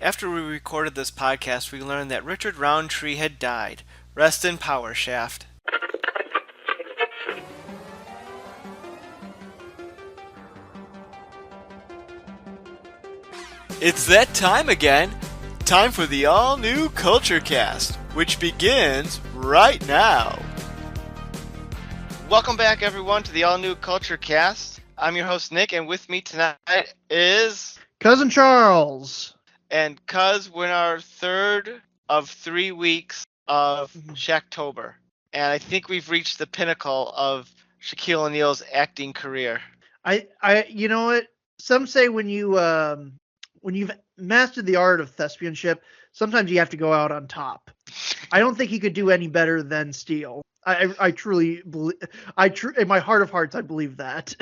After we recorded this podcast, we learned that Richard Roundtree had died. Rest in power, Shaft. It's that time again. Time for the all-new Culture Cast, which begins right now. Welcome back, everyone, to the all-new Culture Cast. I'm your host, Nick, and with me tonight is... Cousin Charles. And cuz we're in our third of 3 weeks of Shaqtober. And I think we've reached the pinnacle of Shaquille O'Neal's acting career. You know what? Some say when you've mastered the art of thespianship, sometimes you have to go out on top. I don't think he could do any better than Steele. I truly believe, in my heart of hearts, I believe that.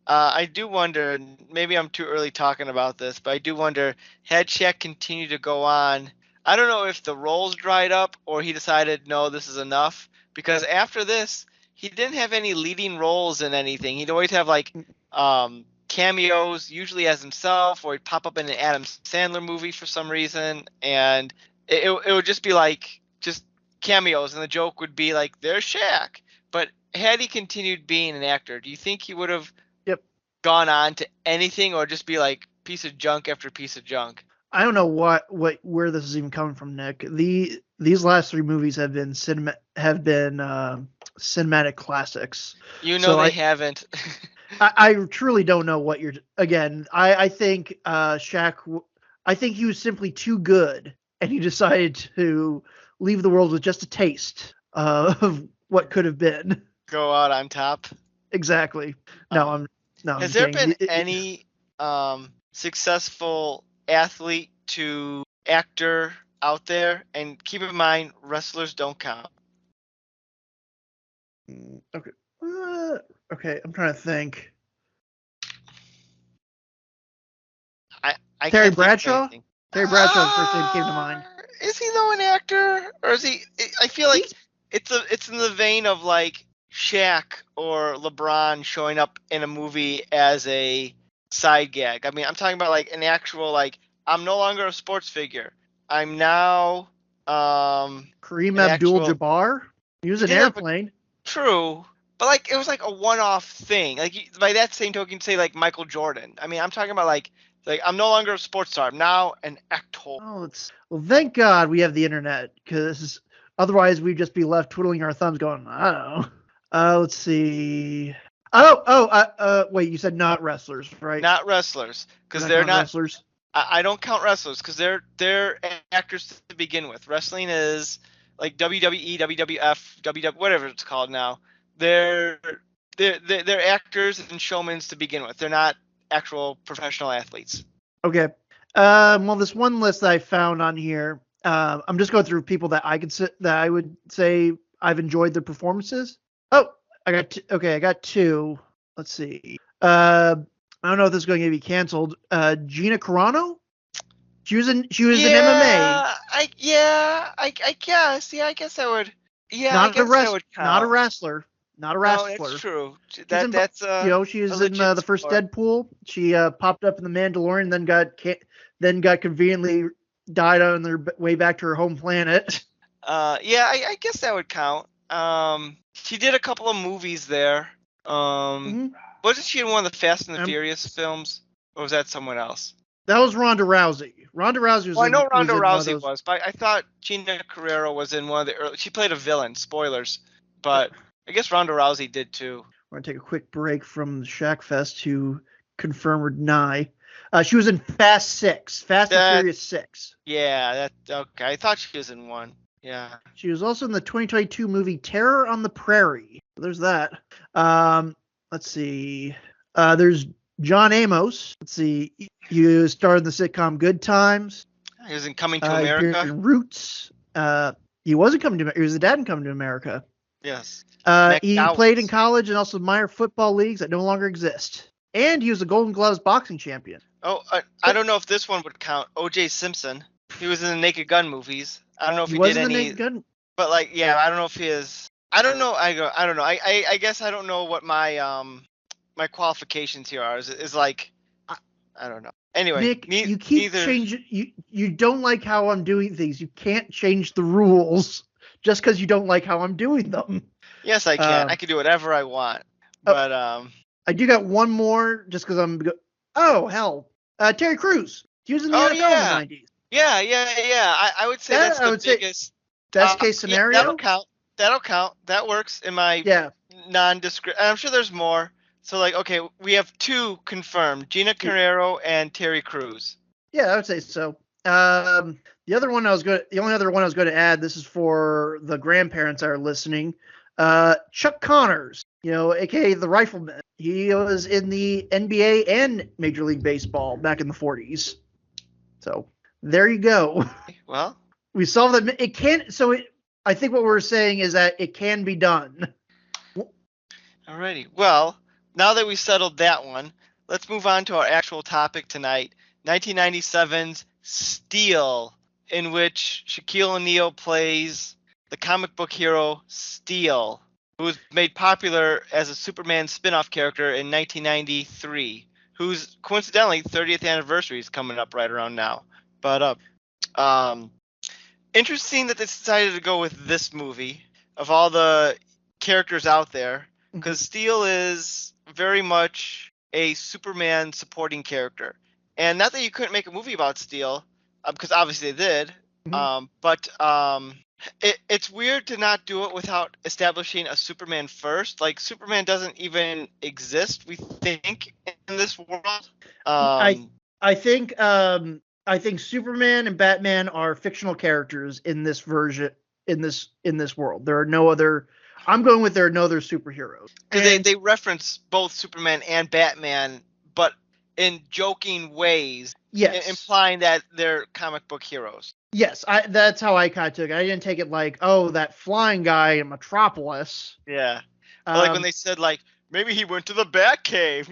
I do wonder, maybe I'm too early talking about this, but I do wonder, had Shaq continued to go on, I don't know if the roles dried up or he decided, no, this is enough. Because after this, he didn't have any leading roles in anything. He'd always have like cameos, usually as himself, or he'd pop up in an Adam Sandler movie for some reason. And it would just be like, just cameos. And the joke would be like, there's Shaq. But had he continued being an actor, do you think he would have gone on to anything, or just be like piece of junk after piece of junk? I don't know where this is even coming from, Nick. These last three movies have been cinematic classics. You know, so they haven't. I truly don't know what you're. Again, I think Shaq. I think he was simply too good, and he decided to leave the world with just a taste of what could have been. Go out on top. Exactly. No, Has there been any successful athlete to actor out there? And keep in mind, wrestlers don't count. Okay. Okay, I'm trying to think. I Terry Bradshaw? Terry Bradshaw is the first name that came to mind. Is he though an actor? Or is he... I feel like it's in the vein of like Shaq or LeBron showing up in a movie as a side gag. I mean, I'm talking about like an actual, like, I'm no longer a sports figure. I'm now Kareem Abdul-Jabbar. He was an airplane. True. But like it was like a one-off thing. Like by that same token, say like Michael Jordan. I mean, I'm talking about like I'm no longer a sports star. I'm now an actor. Oh, well, thank God we have the internet, because otherwise we'd just be left twiddling our thumbs going, I don't know. Let's see. Wait, you said not wrestlers, right? Not wrestlers, because they're not wrestlers. I don't count wrestlers because they're actors to begin with. Wrestling is like WWE, WWF, WW, whatever it's called now. They're actors and showmen to begin with. They're not actual professional athletes. Okay. Well, this one list that I found on here, I'm just going through people that I would say I've enjoyed their performances. Oh, I got two. Let's see. I don't know if this is going to be canceled. Gina Carano. She was in MMA. I guess. Yeah, I guess I would. Yeah, not I guess I would count. Not a wrestler. Not a wrestler. No, that's true. That's she was in the first Deadpool. She popped up in the Mandalorian, then got conveniently died on their way back to her home planet. Yeah, I guess that would count. She did a couple of movies there. Wasn't she in one of the Fast and the Furious films, or was that someone else? That was Ronda Rousey. Ronda Rousey was. Well, I know Ronda Rousey was, but I thought Gina Carano was in one of the early. She played a villain. Spoilers, but I guess Ronda Rousey did too. We're gonna take a quick break from the Shaq Fest to confirm or deny. She was in Fast and Furious 6. Yeah, okay. I thought she was in one. Yeah. She was also in the 2022 movie Terror on the Prairie. There's that. Let's see. There's John Amos. Let's see. He starred in the sitcom Good Times. He was in Coming to America. In Roots. He wasn't Coming to America. He was the dad in Coming to America. Yes. He played in college and also minor football leagues that no longer exist. And he was a Golden Gloves boxing champion. Oh, I don't know if this one would count. O.J. Simpson. He was in the Naked Gun movies. I don't know if he did any. Naked Gun. But like, yeah, I don't know if he is. I don't know. I don't know. I guess I don't know what my my qualifications here are. Is like I don't know. Anyway, Nick, you keep neither. changing. You don't like how I'm doing things. You can't change the rules just because you don't like how I'm doing them. Yes, I can. I Um, can do whatever I want. oh, But I do got one more just because oh hell, Terry Crews. He was in the oh NFL in the yeah, '90s. yeah. I would say That that's I the would say biggest. best case Yeah, that'll scenario. count. That'll count. That works in my Yeah, nondescript. I'm sure there's more. So like, okay, we have two confirmed: Gina Carrero and Terry Crews. yeah, I would say so. The only other one I was going to add. This is for the grandparents that are listening. Chuck Connors, aka the Rifleman. He was in the NBA and Major League Baseball back in the '40s. So there you go. Well, We saw that it can. I think what we're saying is that it can be done. alrighty. Well, now that we settled that one, let's move on to our actual topic tonight: 1997's Steel, in which Shaquille O'Neal plays the comic book hero Steel, who was made popular as a Superman spin-off character in 1993, whose coincidentally 30th anniversary is coming up right around now. But um, interesting that they decided to go with this movie of all the characters out there, because Steel is very much a Superman supporting character. And not that you couldn't make a movie about Steel, because obviously they did, but it's weird to not do it without establishing a Superman first. Like, Superman doesn't even exist, we think, in this world. I I think Superman and Batman are fictional characters in this version in this world. There are no other. I'm going with there are no other superheroes. Because they reference both Superman and Batman, but in joking ways, Yes, implying that they're comic book heroes. yes, that's how I kind of took it. I didn't take it like, oh, that flying guy in Metropolis. Yeah. Or like when Um, they said, like, maybe he went to the Batcave.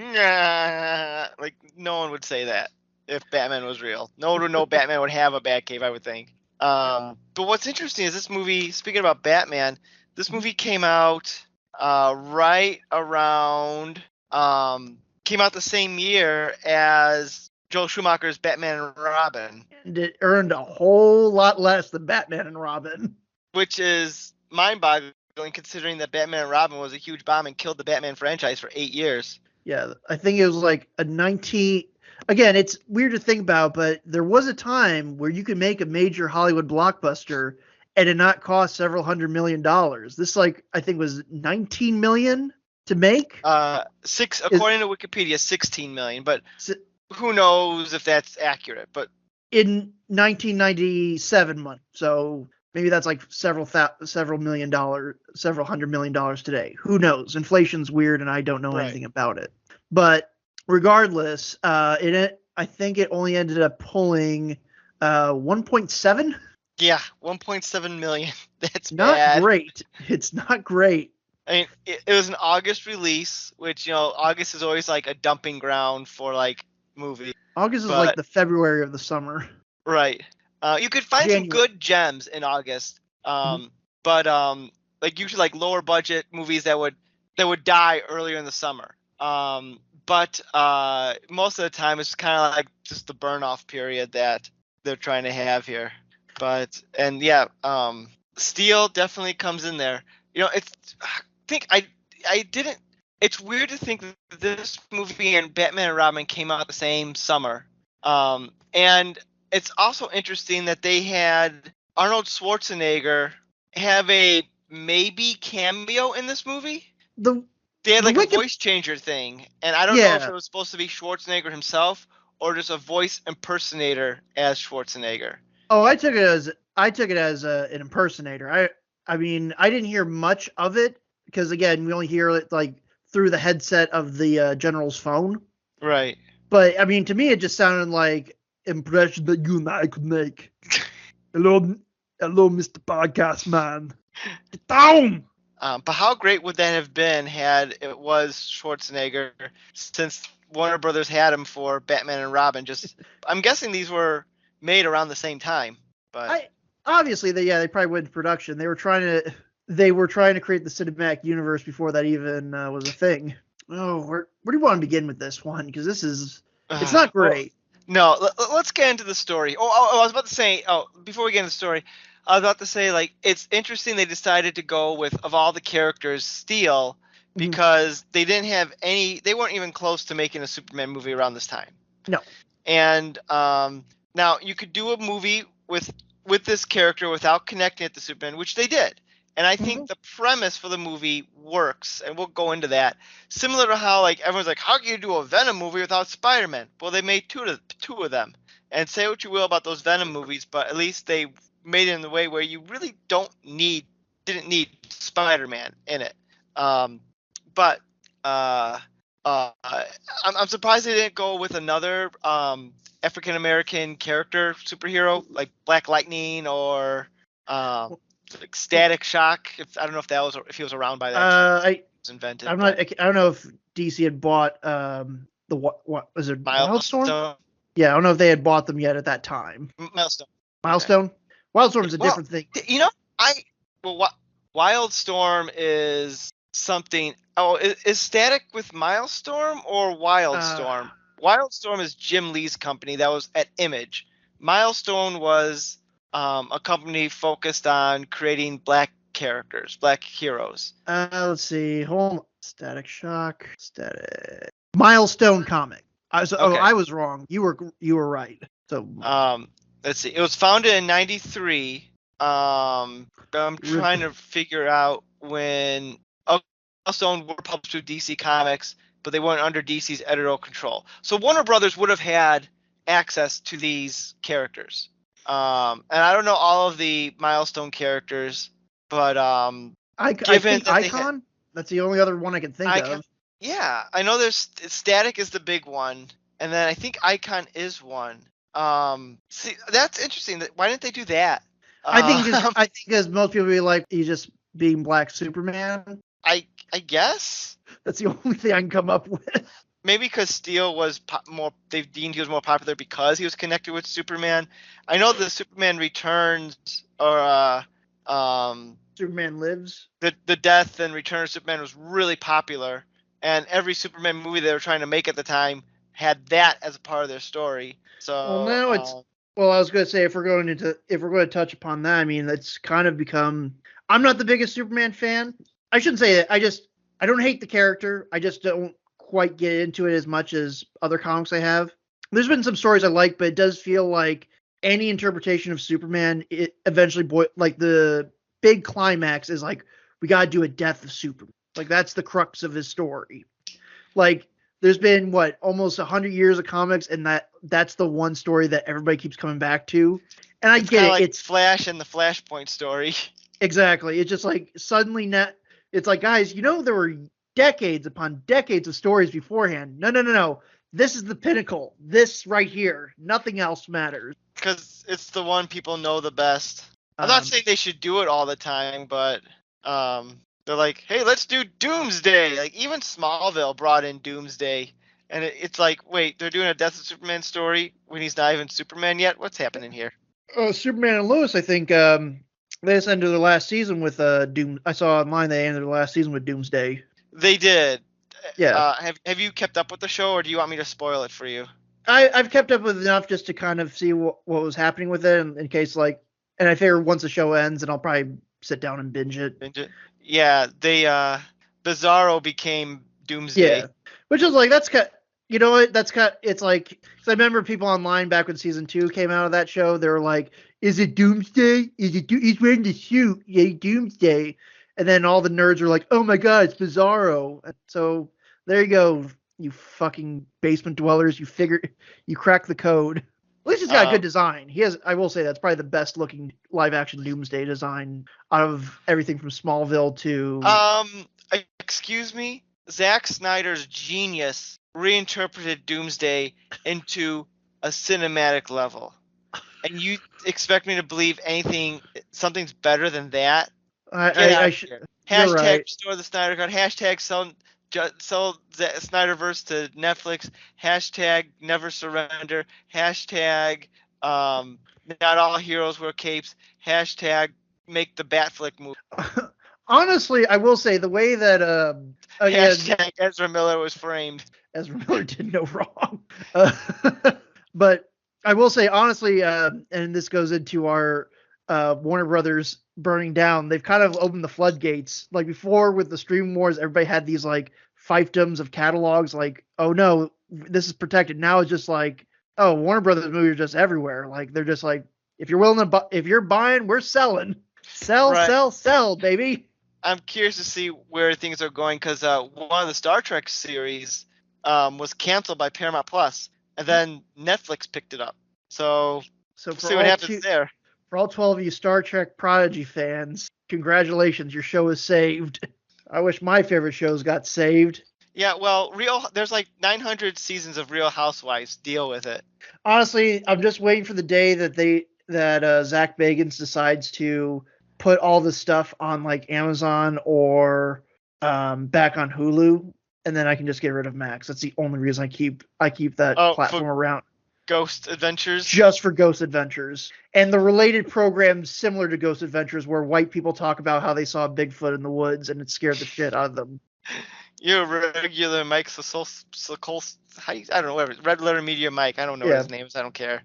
Like, no one would say that if Batman was real. No one would know Batman would have a Batcave, I would think. But what's interesting is this movie, speaking about Batman, this movie came out right around, came out the same year as Joel Schumacher's Batman and Robin, and it earned a whole lot less than Batman and Robin. which is mind-boggling considering that Batman and Robin was a huge bomb and killed the Batman franchise for 8 years. Yeah, I think it was like a 19. Again, it's weird to think about, but there was a time where you could make a major Hollywood blockbuster and it not cost several $100 million. This, like, I think was 19 million to make. According to Wikipedia, 16 million, but who knows if that's accurate? But in 1997 money, so maybe that's like several $100 million today. Who knows? Inflation's weird, and I don't know anything about it. But regardless, I think it only ended up pulling 1.7. Yeah, 1.7 million. That's not bad. Great. It's not great. I mean, it was an August release, which, August is always like a dumping ground for like movies. August is like the February of the summer. Right. You could find some good gems in August. But like usually like lower budget movies that would die earlier in the summer. But most of the time it's kind of like just the burn off period that they're trying to have here. But Steel definitely comes in there. It's weird to think that this movie and Batman and Robin came out the same summer. And it's also interesting that they had Arnold Schwarzenegger have a maybe cameo in this movie. They had like a voice changer thing, and I don't know if it was supposed to be Schwarzenegger himself or just a voice impersonator as Schwarzenegger. Oh, I took it as an impersonator. I mean, I didn't hear much of it because, again, we only hear it like through the headset of the general's phone. Right. But I mean, to me, it just sounded like impression that you and I could make. Hello, Mr. Podcast Man. Get down. But how great would that have been had it was Schwarzenegger, since Warner Brothers had him for Batman and Robin? I'm guessing these were made around the same time. But obviously, they probably went into production. They were trying to create the cinematic universe before that even was a thing. Oh, where do you want to begin with this one? Because this is It's not Well, great. no. Let's get into the story. I was about to say. Oh, before we get into the story, I was about to say like it's interesting they decided to go with of all the characters, Steel, Mhm. because they didn't have any. They weren't even close to making a Superman movie around this time. No. And now you could do a movie with this character without connecting it to Superman, which they did. And I think Mhm. the premise for the movie works, and we'll go into that. Similar to how like everyone's like, how can you do a Venom movie without Spider-Man? Well, they made two of them. And say what you will about those Venom movies, but at least they made it in the way where you really didn't need Spider-Man in it. Um, but uh, I'm surprised they didn't go with another African American character superhero like Black Lightning or um, like Static Shock. If I don't know if that was if he was around by that time, I it was invented, I'm not. but I don't know if DC had bought the what was it, Wildstorm? Milestone, Yeah, I don't know if they had bought them yet at that time. Milestone. Okay. Milestone. Wildstorm's a Well, different thing. you know, I well, Wildstorm is something. Oh, is Static with Milestorm or Uh, Wildstorm? Wildstorm is Jim Lee's company that was at Image. Milestone was a company focused on creating black characters, black heroes. let's see. Hold on. Static Shock. Static. Milestone comic. Okay. I was wrong. You were right. So Um, let's see. It was founded in '93. I'm trying to figure out when Milestone were published through DC Comics, but they weren't under DC's editorial control. So Warner Brothers would have had access to these characters. And I don't know all of the Milestone characters, but I given think that they had Icon. That's the only other one I can think Icon, of. yeah, I know there's Static is the big one, and then I think Icon is one. See, that's interesting. Why didn't they do that? I think Um, I think as most people be like, he's just being Black Superman. I guess That's the only thing I can come up with. maybe because Steel was more. They deemed he was more popular because he was connected with Superman. I know the Superman Returns or Superman Lives. the death and return of Superman was really popular, and every Superman movie they were trying to make at the time had that as a part of their story. Well, So now it's. Well, I was going to say if we're going to touch upon that, I mean that's kind of become. I'm not the biggest Superman fan. I shouldn't say it. I don't hate the character. I just don't quite get into it as much as other comics I have. There's been some stories I like, but it does feel like any interpretation of Superman, it eventually like the big climax is like we gotta do a death of Superman. Like that's the crux of his story. Like there's been what almost 100 years of comics, and that's the one story that everybody keeps coming back to. And I it's get kind of it. like It's Flash and the Flashpoint story. exactly. It's just like suddenly net. It's like guys, there were decades upon decades of stories beforehand. No, no, no, no. This is the pinnacle. This right here. Nothing else matters. Because it's the one people know the best. I'm not Um, saying they should do it all the time, but they're like, hey, let's do Doomsday. Like even Smallville brought in Doomsday, and it's like, wait, they're doing a Death of Superman story when he's not even Superman yet. What's happening here? Superman and Lois, I think they just ended their last season with Doom. I saw online they ended their last season with Doomsday. They did. Yeah, Have you kept up with the show, or do you want me to spoil it for you? I've kept up with enough just to kind of see what was happening with it in case like, and I figure once the show ends, and I'll probably sit down and binge it. Yeah, they Bizarro became Doomsday. Yeah, which is like that's kind. You know what? That's kind. It's like 'cause I remember people online back when season 2 came out of that show. They were like, "Is it Doomsday? Is it? He's wearing the suit. Yeah, Doomsday." And then all the nerds are like, "Oh my God, it's Bizarro." And so there you go, you fucking basement dwellers. You cracked the code. At least he's got a good Um, design. He has. I will say that's probably the best looking live action Doomsday design out of everything from Smallville to. um, excuse me, Zack Snyder's genius reinterpreted Doomsday into a cinematic level, and you expect me to believe something's better than that? Get I, out I of sh- here. You're Hashtag right. restore the Snyder Cut. Hashtag sell the Snyderverse to Netflix. Hashtag never surrender. Hashtag not all heroes wear capes. Hashtag make the Batflick movie. Honestly, I will say the way that again, Hashtag Ezra Miller was framed. Ezra Miller did no wrong. Uh, but I will say honestly, and this goes into our Warner Brothers burning down. They've kind of opened the floodgates. Like before with the stream wars, everybody had these like fiefdoms of catalogs. Like, oh no, this is protected. Now it's just like, oh, Warner Brothers movies are just everywhere. Like they're just like, if you're willing to, if you're buying, we're selling. Sell, Right. sell, sell, baby. I'm curious to see where things are going because one of the Star Trek series was canceled by Paramount Plus, and then Netflix picked it up. So So we'll see what happens there. for all 12 of you Star Trek Prodigy fans, congratulations, your show is saved. I wish my favorite shows got saved. Yeah, well, there's like 900 seasons of Real Housewives. Deal with it. Honestly, I'm just waiting for the day that Zach Bagans decides to put all this stuff on like Amazon or back on Hulu, and then I can just get rid of Max. That's the only reason I keep that platform around. Ghost Adventures? Just for Ghost Adventures. And the related programs similar to Ghost Adventures where white people talk about how they saw Bigfoot in the woods and it scared the shit out of them. You're a regular Mike I don't know, whatever. Red Letter Media Mike. I don't know what his name is. I don't care.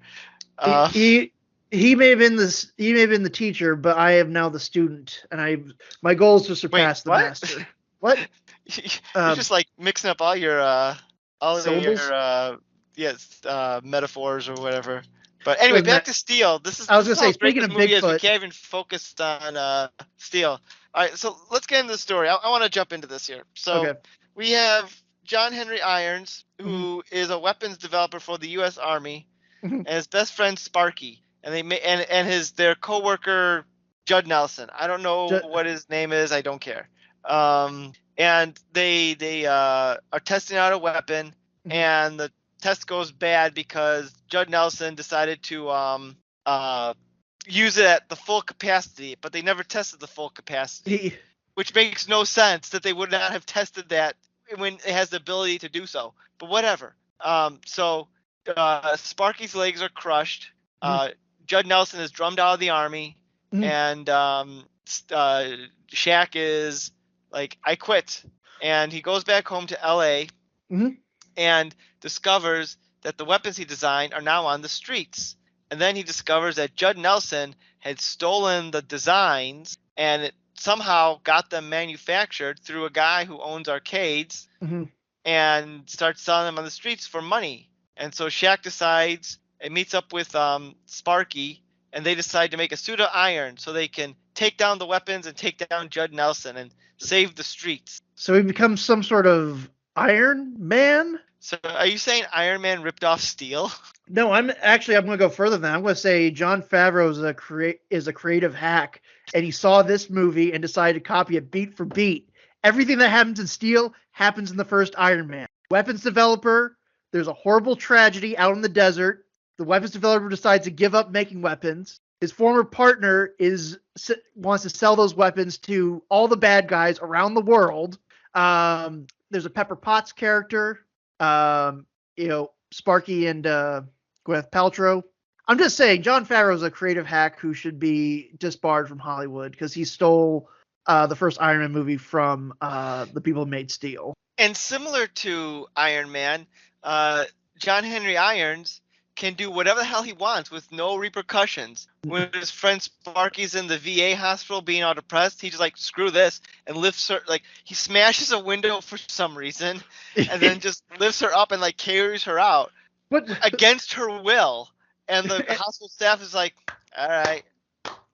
He may have been the teacher, but I am now the student, and my goal is to surpass the master. What? You're just like mixing up all your metaphors or whatever. But anyway, back to Steel. I was gonna say, speaking of Bigfoot, we can't even focus on Steel. All right, so let's get into the story. I want to jump into this here. So we have John Henry Irons, who is a weapons developer for the U.S. Army, and his best friend Sparky, and their coworker Judd Nelson. I don't know what his name is. I don't care. And they are testing out a weapon, and the test goes bad because Judd Nelson decided to use it at the full capacity, but they never tested the full capacity, which makes no sense that they would not have tested that when it has the ability to do so. But whatever. So Sparky's legs are crushed. Judd Nelson is drummed out of the army, and Shaq is like, I quit, and he goes back home to L.A. And discovers that the weapons he designed are now on the streets. And then he discovers that Judd Nelson had stolen the designs and it somehow got them manufactured through a guy who owns arcades and starts selling them on the streets for money. And so Shaq decides and meets up with Sparky, and they decide to make a suit of iron so they can take down the weapons and take down Judd Nelson and save the streets. So he becomes some sort of Iron Man? So are you saying Iron Man ripped off Steel? No, I'm going to go further than that. I'm going to say Jon Favreau is a creative hack, and he saw this movie and decided to copy it beat for beat. Everything that happens in Steel happens in the first Iron Man. Weapons developer, there's a horrible tragedy out in the desert. The weapons developer decides to give up making weapons. His former partner wants to sell those weapons to all the bad guys around the world. There's a Pepper Potts character, Sparky and Gwyneth Paltrow. I'm just saying, Jon Favreau is a creative hack who should be disbarred from Hollywood because he stole the first Iron Man movie from the people who made Steel. And similar to Iron Man, John Henry Irons can do whatever the hell he wants with no repercussions. When his friend Sparky's in the VA hospital being all depressed, he just like, screw this, and lifts her, like he smashes a window for some reason and then just lifts her up and like carries her out against her will. And the hospital staff is like, all right.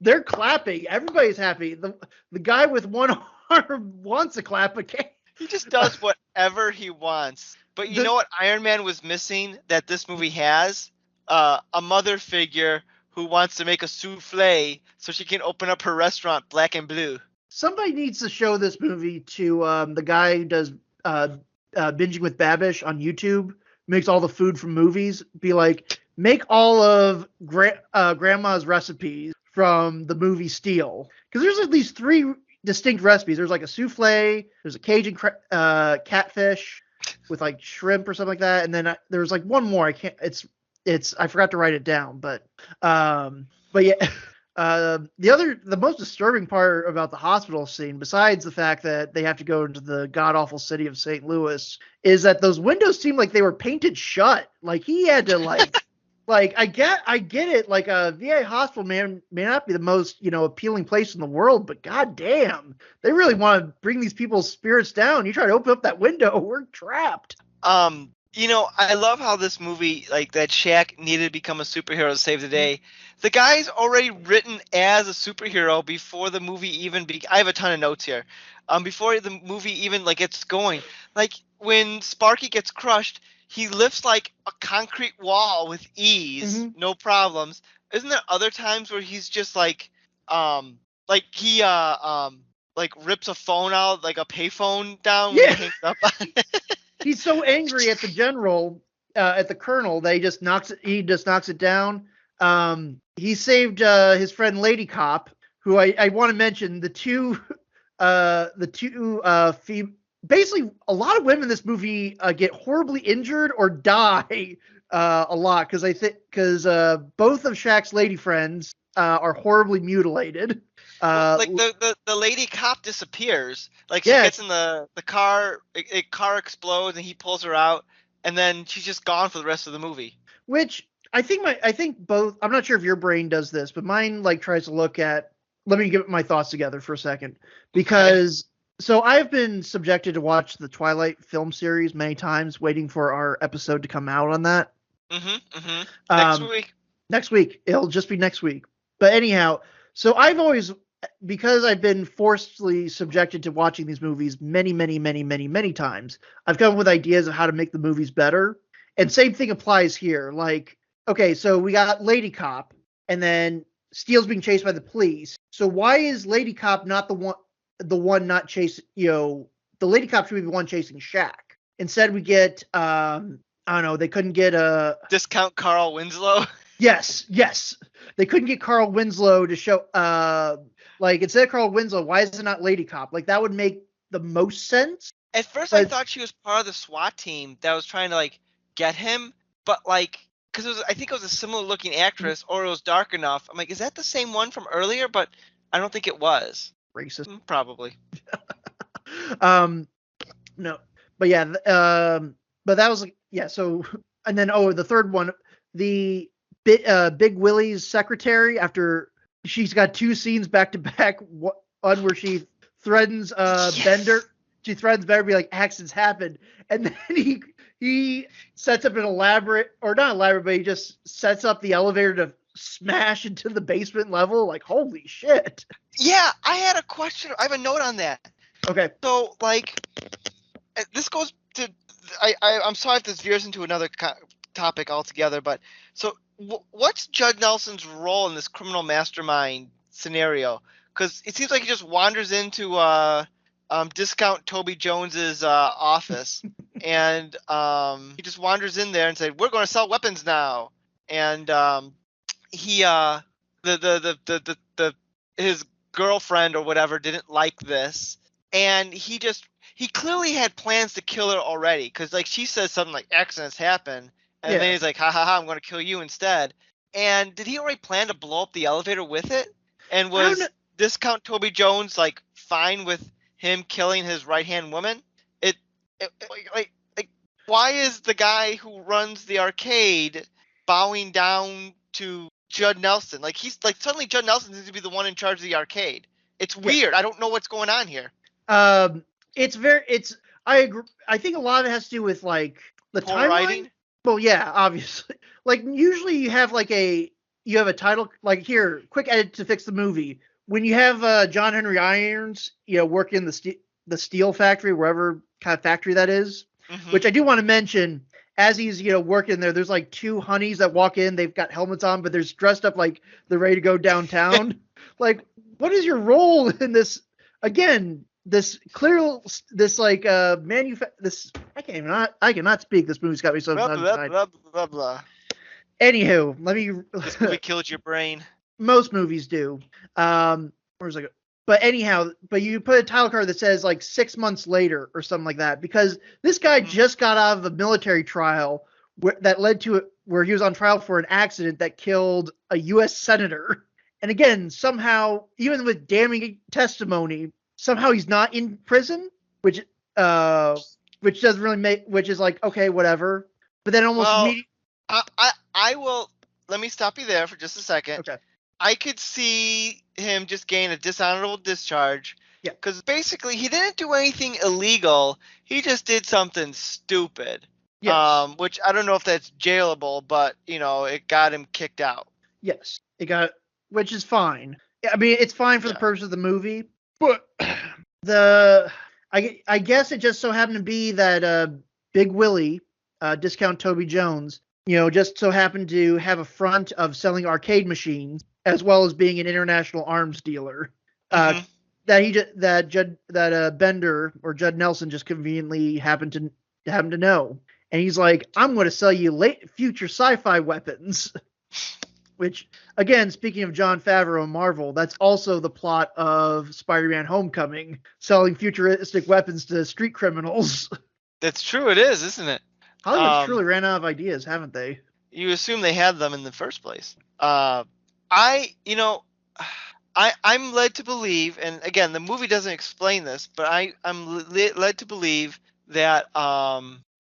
They're clapping. Everybody's happy. The guy with one arm wants to clap, but can't. He just does whatever he wants. But you know what Iron Man was missing that this movie has? A mother figure who wants to make a souffle so she can open up her restaurant Black and Blue. Somebody needs to show this movie to the guy who does Binging with Babish on YouTube, makes all the food from movies. Be like, make all of Grandma's recipes from the movie Steel. Because there's at least 3 distinct recipes. There's like a souffle, there's a Cajun catfish with like shrimp or something like that, and then there was like one more. I forgot to write it down, but yeah, The most disturbing part about the hospital scene, besides the fact that they have to go into the god awful city of St. Louis, is that those windows seem like they were painted shut. Like he had to like I get it. Like a VA hospital may not be the most appealing place in the world, but god damn, they really want to bring these people's spirits down. You try to open up that window, we're trapped. I love how this movie, like that Shaq needed to become a superhero to save the day. The guy's already written as a superhero before the movie even I have a ton of notes here. Before the movie even like gets going, like when Sparky gets crushed, he lifts like a concrete wall with ease, no problems. Isn't there other times where he's just like he like rips a phone out, like a payphone down when he hangs up on it? He's so angry at the general, at the colonel, that he just knocks it down. He saved his friend Lady Cop, who I want to mention. Basically a lot of women in this movie get horribly injured or die a lot because both of Shaq's lady friends are horribly mutilated. Like the lady cop disappears. Like she gets in the car, a car explodes, and he pulls her out, and then she's just gone for the rest of the movie. Which I think both. I'm not sure if your brain does this, but mine like tries to look at. Let me get my thoughts together for a second, because so I've been subjected to watch the Twilight film series many times, waiting for our episode to come out on that. Next week. It'll just be next week. But anyhow, so because I've been forcibly subjected to watching these movies many times, I've come up with ideas of how to make the movies better. And same thing applies here. Like, okay, so we got Lady Cop, and then Steele's being chased by the police. So why is Lady Cop not the one not chasing, the Lady Cop should be the one chasing Shaq. Instead we get, I don't know, they couldn't get a... Discount Carl Winslow? Yes. They couldn't get Carl Winslow to show, instead of Carl Winslow, why is it not Lady Cop? Like, that would make the most sense. At first, I thought she was part of the SWAT team that was trying to, get him, but, because I think it was a similar-looking actress, or it was dark enough. I'm like, is that the same one from earlier? But I don't think it was. Racist. Probably. No. But, yeah, but that was, so, and then, the third one, the Big Willie's secretary, after she's got two scenes back to back, one where she threatens Bender. She threatens Bender, be like, accidents happened, and then he sets up an elaborate, or not elaborate, but he just sets up the elevator to smash into the basement level. Like, holy shit. Yeah, I had a question. I have a note on that. Okay. So, this goes to, I'm sorry if this veers into another topic altogether, but so what's Judd Nelson's role in this criminal mastermind scenario? Because it seems like he just wanders into Discount Toby Jones's office, and he just wanders in there and said, "We're going to sell weapons now." And he his girlfriend or whatever didn't like this, and he clearly had plans to kill her already, because she says something like accidents happen. And then he's like, ha ha ha, I'm going to kill you instead. And did he already plan to blow up the elevator with it? And was Discount Toby Jones fine with him killing his right-hand woman? Why is the guy who runs the arcade bowing down to Judd Nelson? Suddenly Judd Nelson seems to be the one in charge of the arcade. It's weird. I don't know what's going on here. I agree. I think a lot of it has to do with the timeline. Writing? Well, yeah, obviously. Usually you have a title, here, quick edit to fix the movie. When you have John Henry Irons, working the steel factory, wherever kind of factory that is, which I do want to mention, as he's, working there, there's two honeys that walk in, they've got helmets on, but they're dressed up like they're ready to go downtown. What is your role in this? Again, this I cannot speak. This movie's got me so blah, blah. Anywho, let me. This movie killed your brain. Most movies do. Where's I go? But anyhow, you put a title card that says 6 months later or something like that, because this guy just got out of a military trial that led to where he was on trial for an accident that killed a U.S. senator, And again, somehow, even with damning testimony, somehow he's not in prison, uh, which doesn't really make, which is like, okay, whatever. But then almost Well, immediately, I will. Let me stop you there for just a second. okay, I could see him just gain a dishonorable discharge yeah, because basically he didn't do anything illegal. He just did something stupid. yes, Which I don't know if that's jailable, but it got him kicked out. yes, it got, which is fine. I mean, it's fine for the Yeah. purpose of the movie, but the I guess it just so happened to be that Big Willie, Discount Toby Jones, just so happened to have a front of selling arcade machines as well as being an international arms dealer. Hmm. That he just that Bender or Judd Nelson just conveniently happened to know, and he's like, "I'm going to sell you late future sci-fi weapons." Which, again, speaking of Jon Favreau and Marvel, that's also the plot of Spider-Man: Homecoming, selling futuristic weapons to street criminals. That's true. It is, isn't it? Hollywood's truly ran out of ideas, haven't they? You assume they had them in the first place. I, you know, I'm led to believe, and again, the movie doesn't explain this, but led to believe that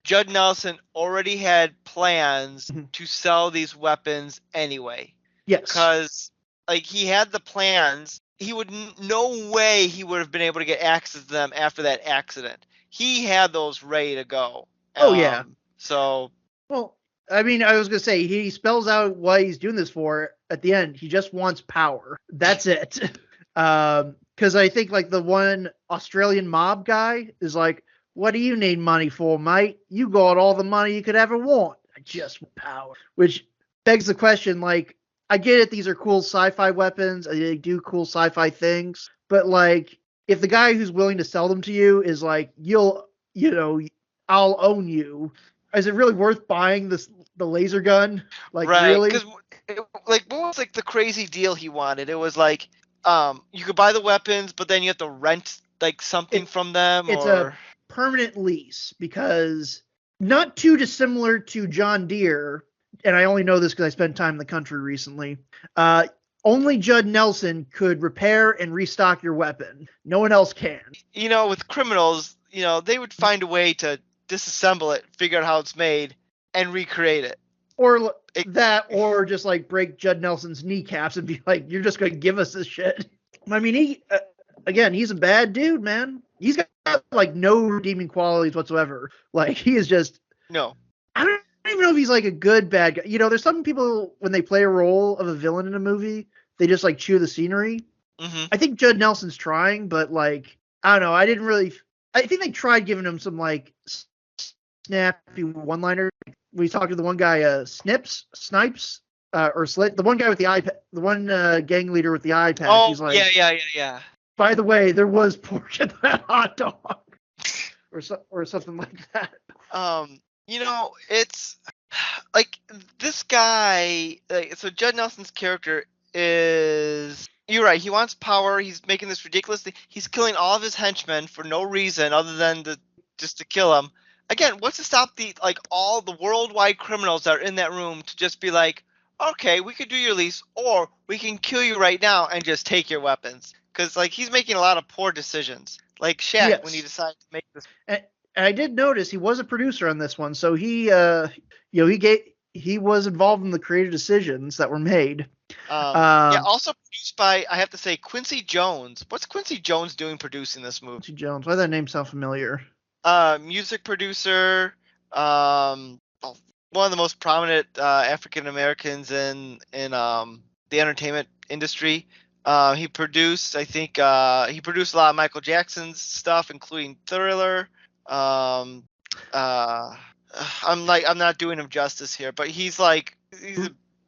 Judd Nelson already had plans to sell these weapons anyway. Yes. Because like he had the plans, he would no way he would have been able to get access to them after that accident. He had those ready to go. Oh yeah. So Well, I mean, I was gonna say he spells out what he's doing this for at the end. He just wants power. That's it. Because I think like the one Australian mob guy is like, "What do you need money for, mate? You got all the money you could ever want. I just want power." Which begs the question, like, I get it, these are cool sci-fi weapons, they do cool sci-fi things, but like, if the guy who's willing to sell them to you is like, I'll own you, is it really worth buying the laser gun? Like, right, really? because like what was like the crazy deal he wanted? It was like you could buy the weapons, but then you have to rent like something It from them, it's a or permanent lease because not too dissimilar to John Deere, and I only know this because I spent time in the country recently. Uh, Only Judd Nelson could repair and restock your weapon. No one else can. with criminals, they would find a way to disassemble it, figure out how it's made, and recreate it. Or It that, or just like break Judd Nelson's kneecaps and be like, "You're just going to give us this shit." I mean, again, he's a bad dude, man. He's got like no redeeming qualities whatsoever. Like, he is just, no. I don't even know if he's like a good bad guy. There's some people when they play a role of a villain in a movie, they just like chew the scenery. Hmm. I think Judd Nelson's trying, but like, I don't know. I think they tried giving him some like snappy one-liner. We talked to the one guy, Snipes, or Slit, the one guy with the iPad, the one gang leader with the iPad. Oh, He's like, yeah. "By the way, there was pork in that hot dog," or something like that. It's like this guy. So Judd Nelson's character is. You're right. He wants power. He's making this ridiculous thing. He's killing all of his henchmen for no reason other than just to kill them. Again, what's to stop all the worldwide criminals that are in that room to just be like, okay, we could do your lease, or we can kill you right now and just take your weapons. Because he's making a lot of poor decisions. Like Shaq when he Yes, decided to make this. and I did notice he was a producer on this one, so he he was involved in the creative decisions that were made. Yeah, Um, also produced by, I have to say, Quincy Jones. What's Quincy Jones doing producing this movie? Quincy Jones, why does that name sound familiar? Music producer, one of the most prominent African Americans in the entertainment industry. He produced, I think, he produced a lot of Michael Jackson's stuff, including Thriller. Um, uh, I'm not doing him justice here, but he's a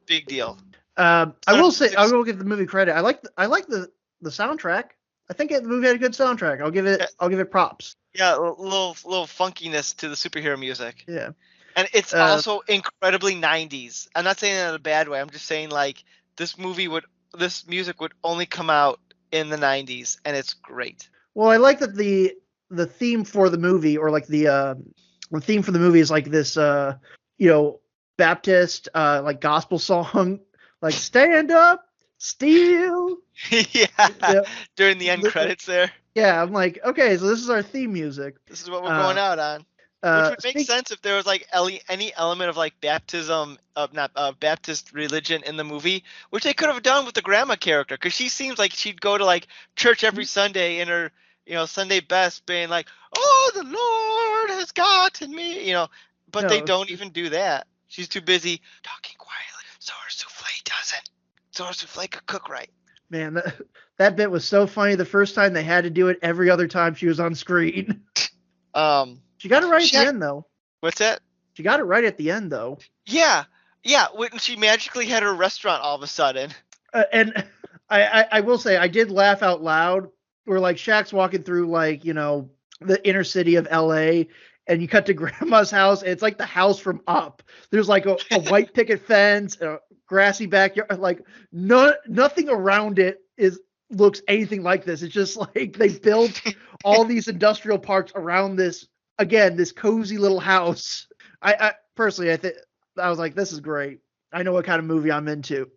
big deal. I will say, I will give the movie credit. I like the soundtrack. I think the movie had a good soundtrack. I'll give it props. Yeah, a little funkiness to the superhero music. Yeah. And it's also incredibly 90s. I'm not saying that in a bad way. I'm just saying this music would only come out in the 90s, and it's great. Well, I like that the theme for the movie, or like the theme for the movie, is like this Baptist like gospel song, like "Stand up Steel. Yeah, Yeah, during the end credits there. yeah. I'm like, okay, so this is our theme music. This is what we're going Uh, out on. Which would make speak. sense if there was like any element of like baptism of not Baptist religion in the movie, which they could have done with the grandma character, because she seems like she'd go to like church every Sunday in her Sunday best, being like, "Oh, the Lord has gotten me," But they No, don't even do that. She's too busy talking quietly, so her souffle doesn't. So her souffle could cook right. man, that bit was so funny the first time. They had to do it every other time she was on screen. Um, She got it right at the Shaq, end, though. what's that? She got it right at the end, though. Yeah, yeah. When she magically had her restaurant all of a sudden. And I will say I did laugh out loud where like Shaq's walking through like the inner city of L.A. and you cut to Grandma's house and it's like the house from Up. There's like a white picket fence, a grassy backyard, like nothing around it looks anything like this. It's just like they built all these industrial parks around this cozy little house. I personally I was like, this is great. I know what kind of movie I'm into.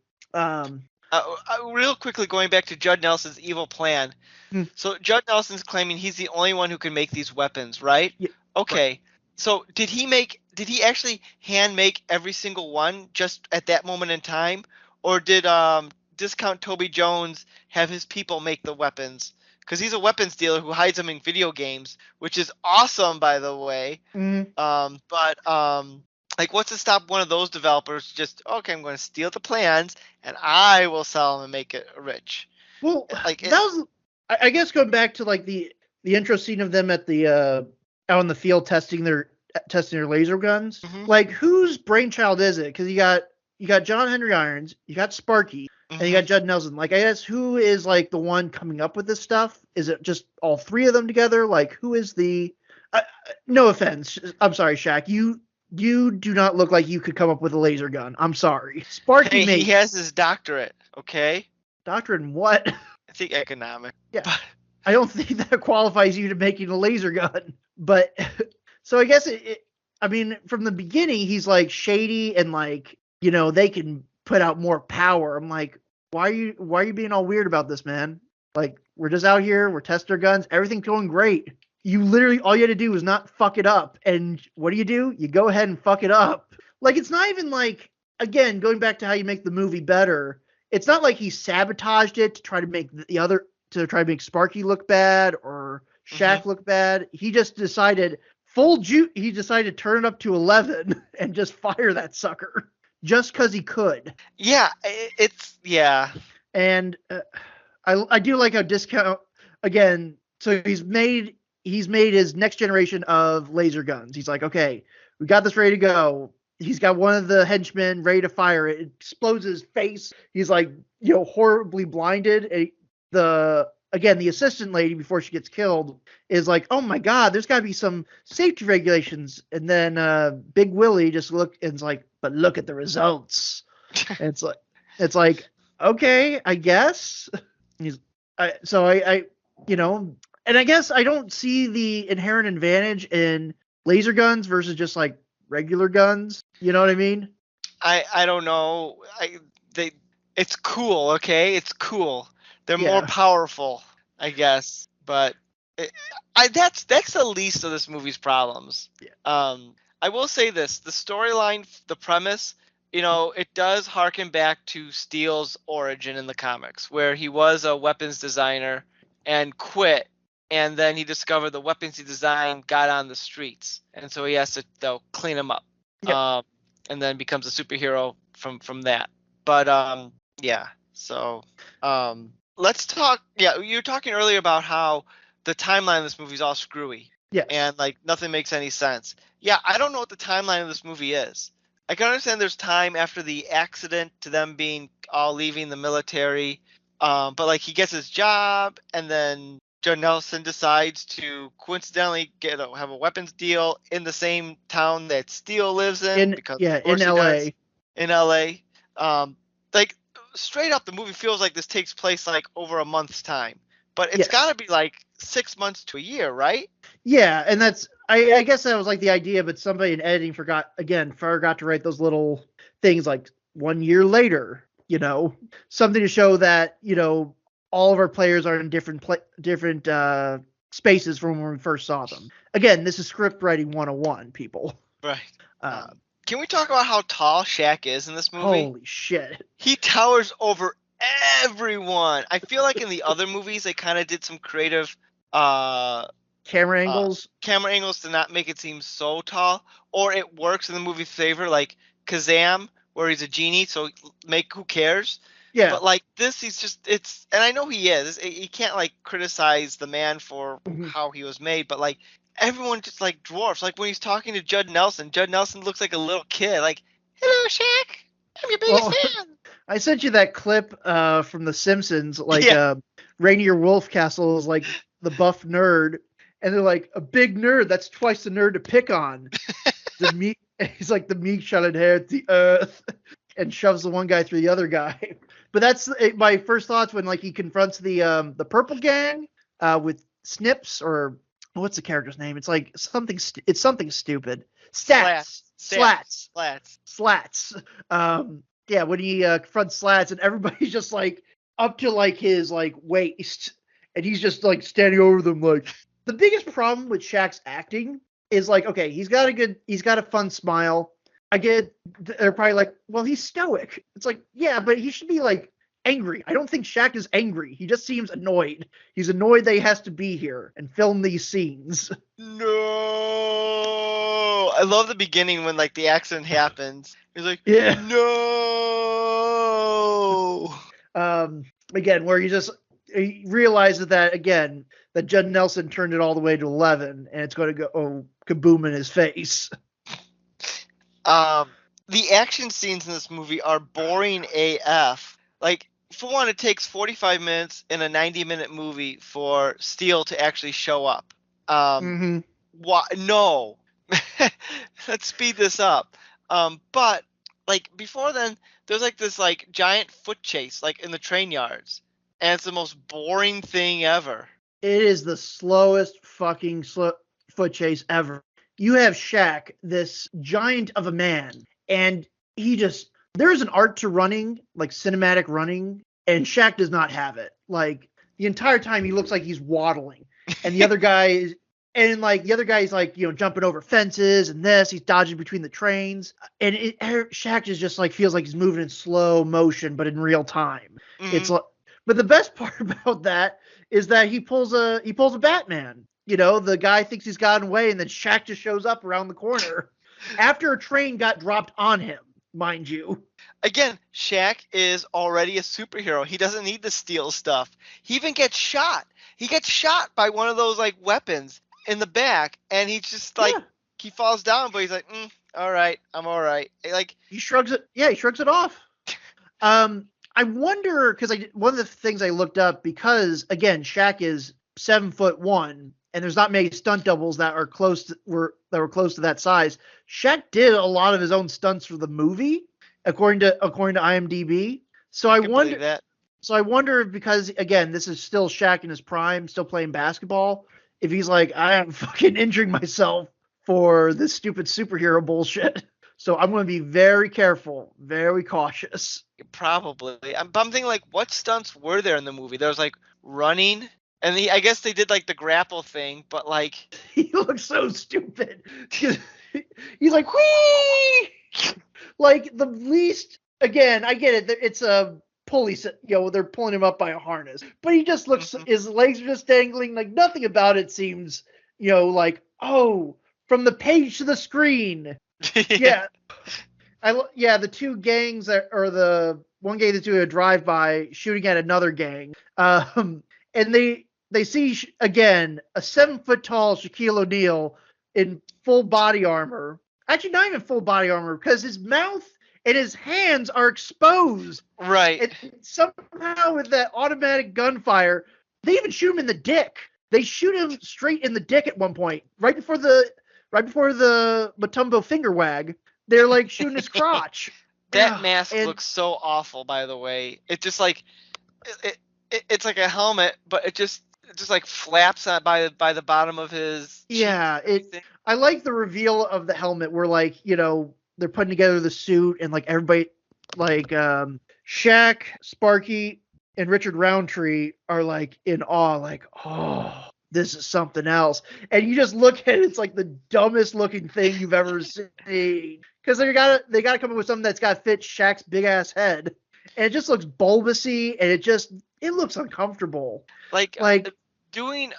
Real quickly, going back to Judd Nelson's evil plan. Hmm. So Judd Nelson's claiming he's the only one who can make these weapons, right? Yeah, Okay. right. So did he actually hand make every single one just at that moment in time, or did Discount Toby Jones have his people make the weapons? Because he's a weapons dealer who hides them in video games, which is awesome, by the way. But like, what's to stop one of those developers just, okay, I'm going to steal the plans and I will sell them and make it rich? Well, Like, that was, I guess, going back to like the intro scene of them at the out in the field testing their laser guns. Mhm. Like, whose brainchild is it? Because you got John Henry Irons, you got Sparky, and you got Judd Nelson. Like, I guess who is like the one coming up with this stuff? Is it just all three of them together? Like, who is the? No offense, I'm sorry, Shaq. You do not look like you could come up with a laser gun. I'm sorry. Sparky Hey, he has his doctorate, okay? doctorate in what? I think economic. Yeah. But I don't think that qualifies you to making a laser gun. But so I guess I mean, from the beginning, he's like shady and like, they can put out more power. I'm like, why are you being all weird about this, man? Like, we're just out here, we're testing our guns, everything's going great. You literally, all you had to do was not fuck it up. And what do? You go ahead and fuck it up. Like, it's not even like, again, going back to how you make the movie better, it's not like he sabotaged it to try to make Sparky look bad or Shaq look bad. He just decided he decided to turn it up to 11 and just fire that sucker just because he could. yeah, yeah. And I do like how Discount, again, so he's made his next generation of laser guns. He's like, okay, we got this ready to go. He's got one of the henchmen ready to fire it. It explodes his face. He's like, horribly blinded. The assistant lady, before she gets killed, is like, oh my God, there's got to be some safety regulations. And then Big Willie just and is like, but look at the results. And it's like, okay, I guess. And I guess I don't see the inherent advantage in laser guns versus just like regular guns. You know what I mean? I don't know. It's cool, okay? It's cool. They're Yeah. more powerful, I guess. But that's the least of this movie's problems. Yeah. I will say this: the storyline, the premise, it does harken back to Steele's origin in the comics, where he was a weapons designer and quit. And then he discovered the weapons he designed got on the streets, and so he has to clean them up. Yep. And then becomes a superhero from that. But yeah. So let's talk. Yeah, you were talking earlier about how the timeline of this movie is all screwy. Yes. And like nothing makes any sense. Yeah, I don't know what the timeline of this movie is. I can understand there's time after the accident to them being all leaving the military, but like he gets his job and then Judd Nelson decides to coincidentally have a weapons deal in the same town that Steele lives in. In LA. In LA. Like straight up, the movie feels like this takes place like over a month's time, but it's got to be like 6 months to a year, right? Yeah, and that's I guess that was like the idea, but somebody in editing forgot to write those little things like 1 year later. something to show that, all of our players are in different spaces from when we first saw them. Again, this is script writing 101, people. Right. Uh, Um, can we talk about how tall Shaq is in this movie? Holy shit. He towers over everyone. I feel like in the other movies they kind of did some creative uh, Camera angles. camera angles to not make it seem so tall, or it works in the movie's favor, like Kazam, where he's a genie, so make who cares. Yeah. But like this, he's just and I know he is. You can't like criticize the man for Mhm. how he was made, but like everyone just like dwarfs. Like when he's talking to Judd Nelson looks like a little kid. Like, hello, Shaq, I'm your biggest Well, fan. I sent you that clip from The Simpsons, like Yeah. Rainier Wolfcastle is like the buff nerd, and they're like, a big nerd, that's twice the nerd to pick on. The meek, he's like the meek shall inherit the earth, and shoves the one guy through the other guy. But that's my first thoughts when like he confronts the purple gang with Snips, or what's the character's name? It's like something. It's something stupid. Slats. Slats. Yeah, when he confronts Slats, and everybody's just like up to like his like waist, and he's just like standing over them. Like, the biggest problem with Shaq's acting is like, okay, he's got a fun smile. I get, they're probably like, well, he's stoic. It's like, yeah, but he should be like angry. I don't think Shaq is angry. He just seems annoyed. He's annoyed that he has to be here and film these scenes. No, I love the beginning when like the accident happens. He's like, Yeah. no. Again, where he realizes that again that Judd Nelson turned it all the way to 11, and it's going to go kaboom in his face. The action scenes in this movie are boring AF. Like, for one, it takes 45 minutes in a 90-minute movie for Steel to actually show up. Mm-hmm. Why? No. Let's speed this up. But like before then, there's like this like giant foot chase like in the train yards, and it's the most boring thing ever. It is the slowest fucking foot chase ever. You have Shaq, this giant of a man, and there's an art to running, like cinematic running, and Shaq does not have it. Like, the entire time he looks like he's waddling, and the other guy is like, jumping over fences, and he's dodging between the trains, and Shaq just like feels like he's moving in slow motion, but in real time. Mm-hmm. It's like, but the best part about that is that he pulls a Batman. The guy thinks he's gotten away, and then Shaq just shows up around the corner after a train got dropped on him, mind you. Again, Shaq is already a superhero. He doesn't need to steal stuff. He even gets shot. He gets shot by one of those like weapons in the back, and he's just like, he falls down, but he's like, all right, I'm all right. Like, he shrugs it. Yeah, he shrugs it off. I wonder, because one of the things I looked up, because again, Shaq is 7'1", and there's not many stunt doubles that were close to that size. Shaq did a lot of his own stunts for the movie, according to IMDb. So I wonder that. So I wonder if, because again, this is still Shaq in his prime, still playing basketball, if he's like, I am fucking injuring myself for this stupid superhero bullshit. So I'm going to be very careful, very cautious. Probably. I'm thinking like, what stunts were there in the movie? There was like running, and I guess they did like the grapple thing, but like, he looks so stupid. He's like, whee! Like the least. Again, I get it. It's a pulley, they're pulling him up by a harness, but he just looks. Mm-hmm. His legs are just dangling. Like, nothing about it seems, like, oh, from the page to the screen. Yeah. The two gangs or the one gang that's doing a drive-by shooting at another gang. And they see again a 7-foot-tall Shaquille O'Neal in full body armor. Actually, not even full body armor, because his mouth and his hands are exposed. Right. And somehow with that automatic gunfire, they even shoot him in the dick. They shoot him straight in the dick at one point, right before the Matumbo finger wag. They're like shooting his crotch. That mask looks so awful, by the way. It just like it's like a helmet, but it just like flaps by the bottom of his cheek. Yeah, I like the reveal of the helmet where, like, they're putting together the suit, and like everybody, like Shaq, Sparky, and Richard Roundtree are like in awe, like, oh, this is something else. And you just look at it, it's like the dumbest looking thing you've ever seen. Because they gotta come up with something that's got to fit Shaq's big ass head. And it just looks bulbousy and it looks uncomfortable. Like Like, doing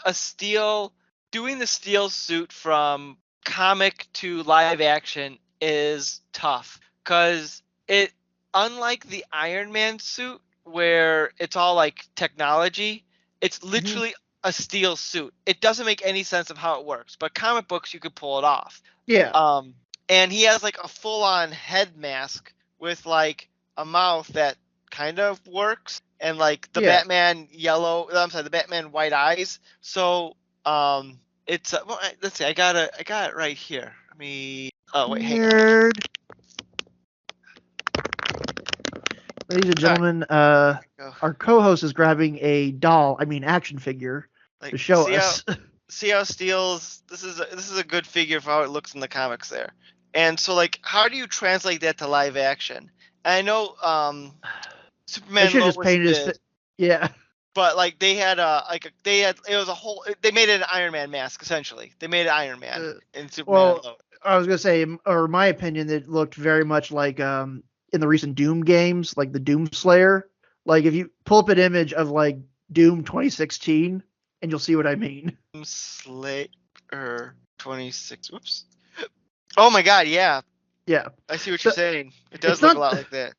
doing the steel suit from comic to live action is tough because it, unlike the Iron Man suit where it's all like technology, it's mhm, literally a steel suit. It doesn't make any sense of how it works, but comic books you could pull it off. yeah, Um, and he has like a full-on head mask with like a mouth that kind of works, and like the yeah. Batman yellow, I'm sorry, the Batman white eyes. So it's well, let's see, I got it right here. Let me. Oh wait, hang on. Nerd. Ladies and All right, gentlemen, go. our co-host is grabbing a action figure to Like show us. see how Steel's this is a good figure for how it looks in the comics there. And so like how do you translate that to live action? And I know They Superman should have just Lois painted his. did, Yeah, but like they had it was a whole they made it an Iron Man mask essentially. They made it Iron Man uh, in Superman well, Lois. I was gonna say, or my opinion, it looked very much like in the recent Doom games, like the Doom Slayer. Like if you pull up an image of like Doom 2016, and you'll see what I mean. Slayer 26. Whoops. Oh my god, yeah. Yeah, I see what you're so saying. It it's does look a not. lot like that.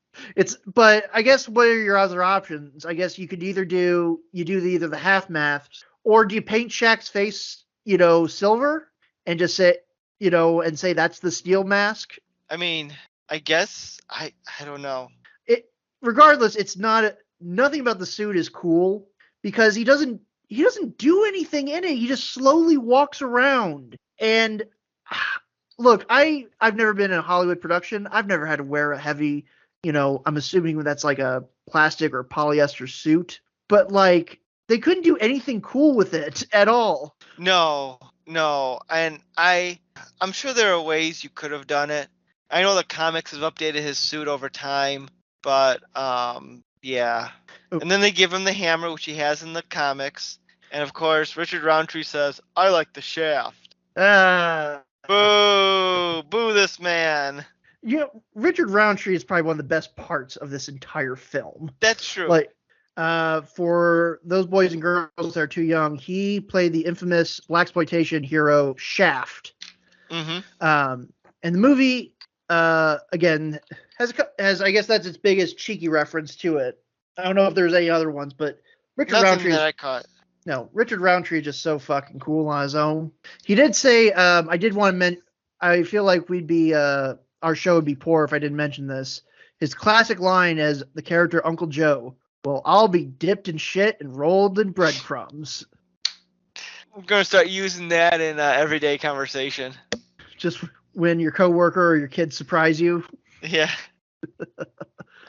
But I guess what are your other options? I guess you could either the half masks, or do you paint Shaq's face, silver, and just say, and say that's the steel mask. I mean, I guess I don't know. It Regardless, it's not nothing about the suit is cool because he doesn't do anything in it. He just slowly walks around. And look, I've never been in a Hollywood production. I've never had to wear a heavy, I'm assuming that's like a plastic or polyester suit, but like they couldn't do anything cool with it at all. No, no, and I'm sure there are ways you could have done it. I know the comics have updated his suit over time, but yeah. Oh, And then they give him the hammer, which he has in the comics, and of course Richard Roundtree says, "I like the shaft." uh, Boo! Boo this man. Richard Roundtree is probably one of the best parts of this entire film. That's true. Like, for those boys and girls that are too young, he played the infamous blaxploitation hero Shaft. Mm-hmm. And the movie, again, has I guess that's its biggest cheeky reference to it. I don't know if there's any other ones, but Richard Nothing Roundtree that is I caught. no Richard Roundtree is just so fucking cool on his own. He did say, I did want to mention. I feel like our show would be poor if I didn't mention this. His classic line as the character Uncle Joe, "Well, I'll be dipped in shit and rolled in breadcrumbs." I'm gonna start using that in everyday conversation. Just when your coworker or your kids surprise you. Yeah.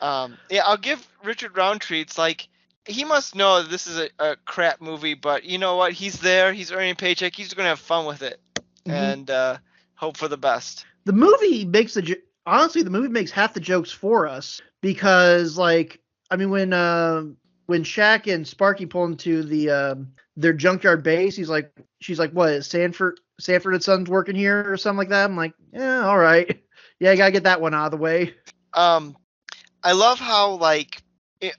Yeah, I'll give Richard Roundtree. It's like he must know that this is a crap movie, but you know what? He's there. He's earning a paycheck. He's gonna have fun with it, Mm-hmm. and hope for the best. The movie makes honestly, the movie makes half the jokes for us because, like, I mean, when Shaq and Sparky pull into their junkyard base, she's like, "What is Sanford and Sons working here or something like that?" I'm like, "Yeah, all right, yeah, I gotta get that one out of the way." Um, I love how like it,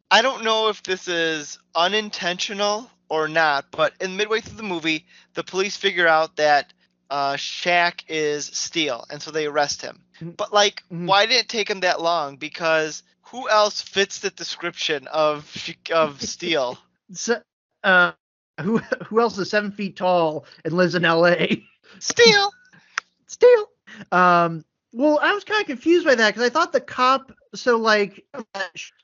I don't know if this is unintentional or not, but in midway through the movie, the police figure out that Shaq is Steel, and so they arrest him. But like, Mm-hmm. why did it take him that long? Because who else fits the description of Steel? So, uh, who else is 7 feet tall and lives in L.A.? Steel. Still. Well, I was kind of confused by that because I thought the cop. So, like,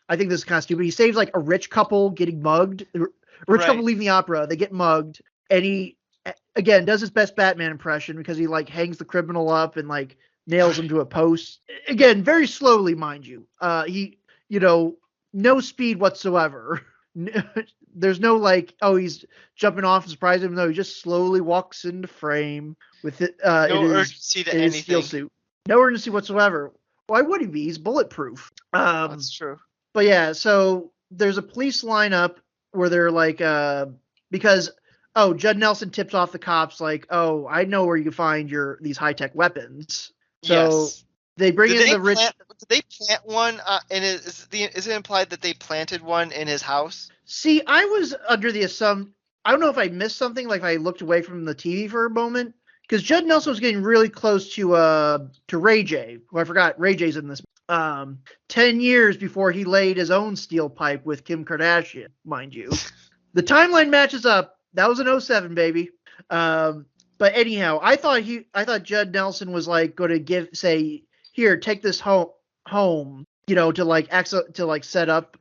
I think this is kind of stupid. He saves like a rich couple getting mugged. A rich couple Right. leaving the opera. They get mugged, and he again does his best Batman impression because he like hangs the criminal up and like nails him to a post. Again, very slowly, mind you. He, no speed whatsoever. There's no like, oh, he's jumping off and surprising him. No, he just slowly walks into frame with it. No urgency to In his steel anything. suit. No urgency whatsoever. Why would he be? He's bulletproof. That's true. But yeah, so there's a police lineup where they're like, because Judd Nelson tips off the cops like, oh, I know where you can find these high tech weapons. So Yes. they bring Did in they the rich. plant? Did they plant one? And is it implied that they planted one in his house? See, I was under the assumption. I don't know if I missed something, like if I looked away from the TV for a moment, because Judd Nelson was getting really close to Ray J, who I forgot Ray J's in this. 10 years before he laid his own steel pipe with Kim Kardashian, mind you. The timeline matches up. That was an '07, baby. But anyhow, I thought Judd Nelson was like going to say, here, take this home, to set up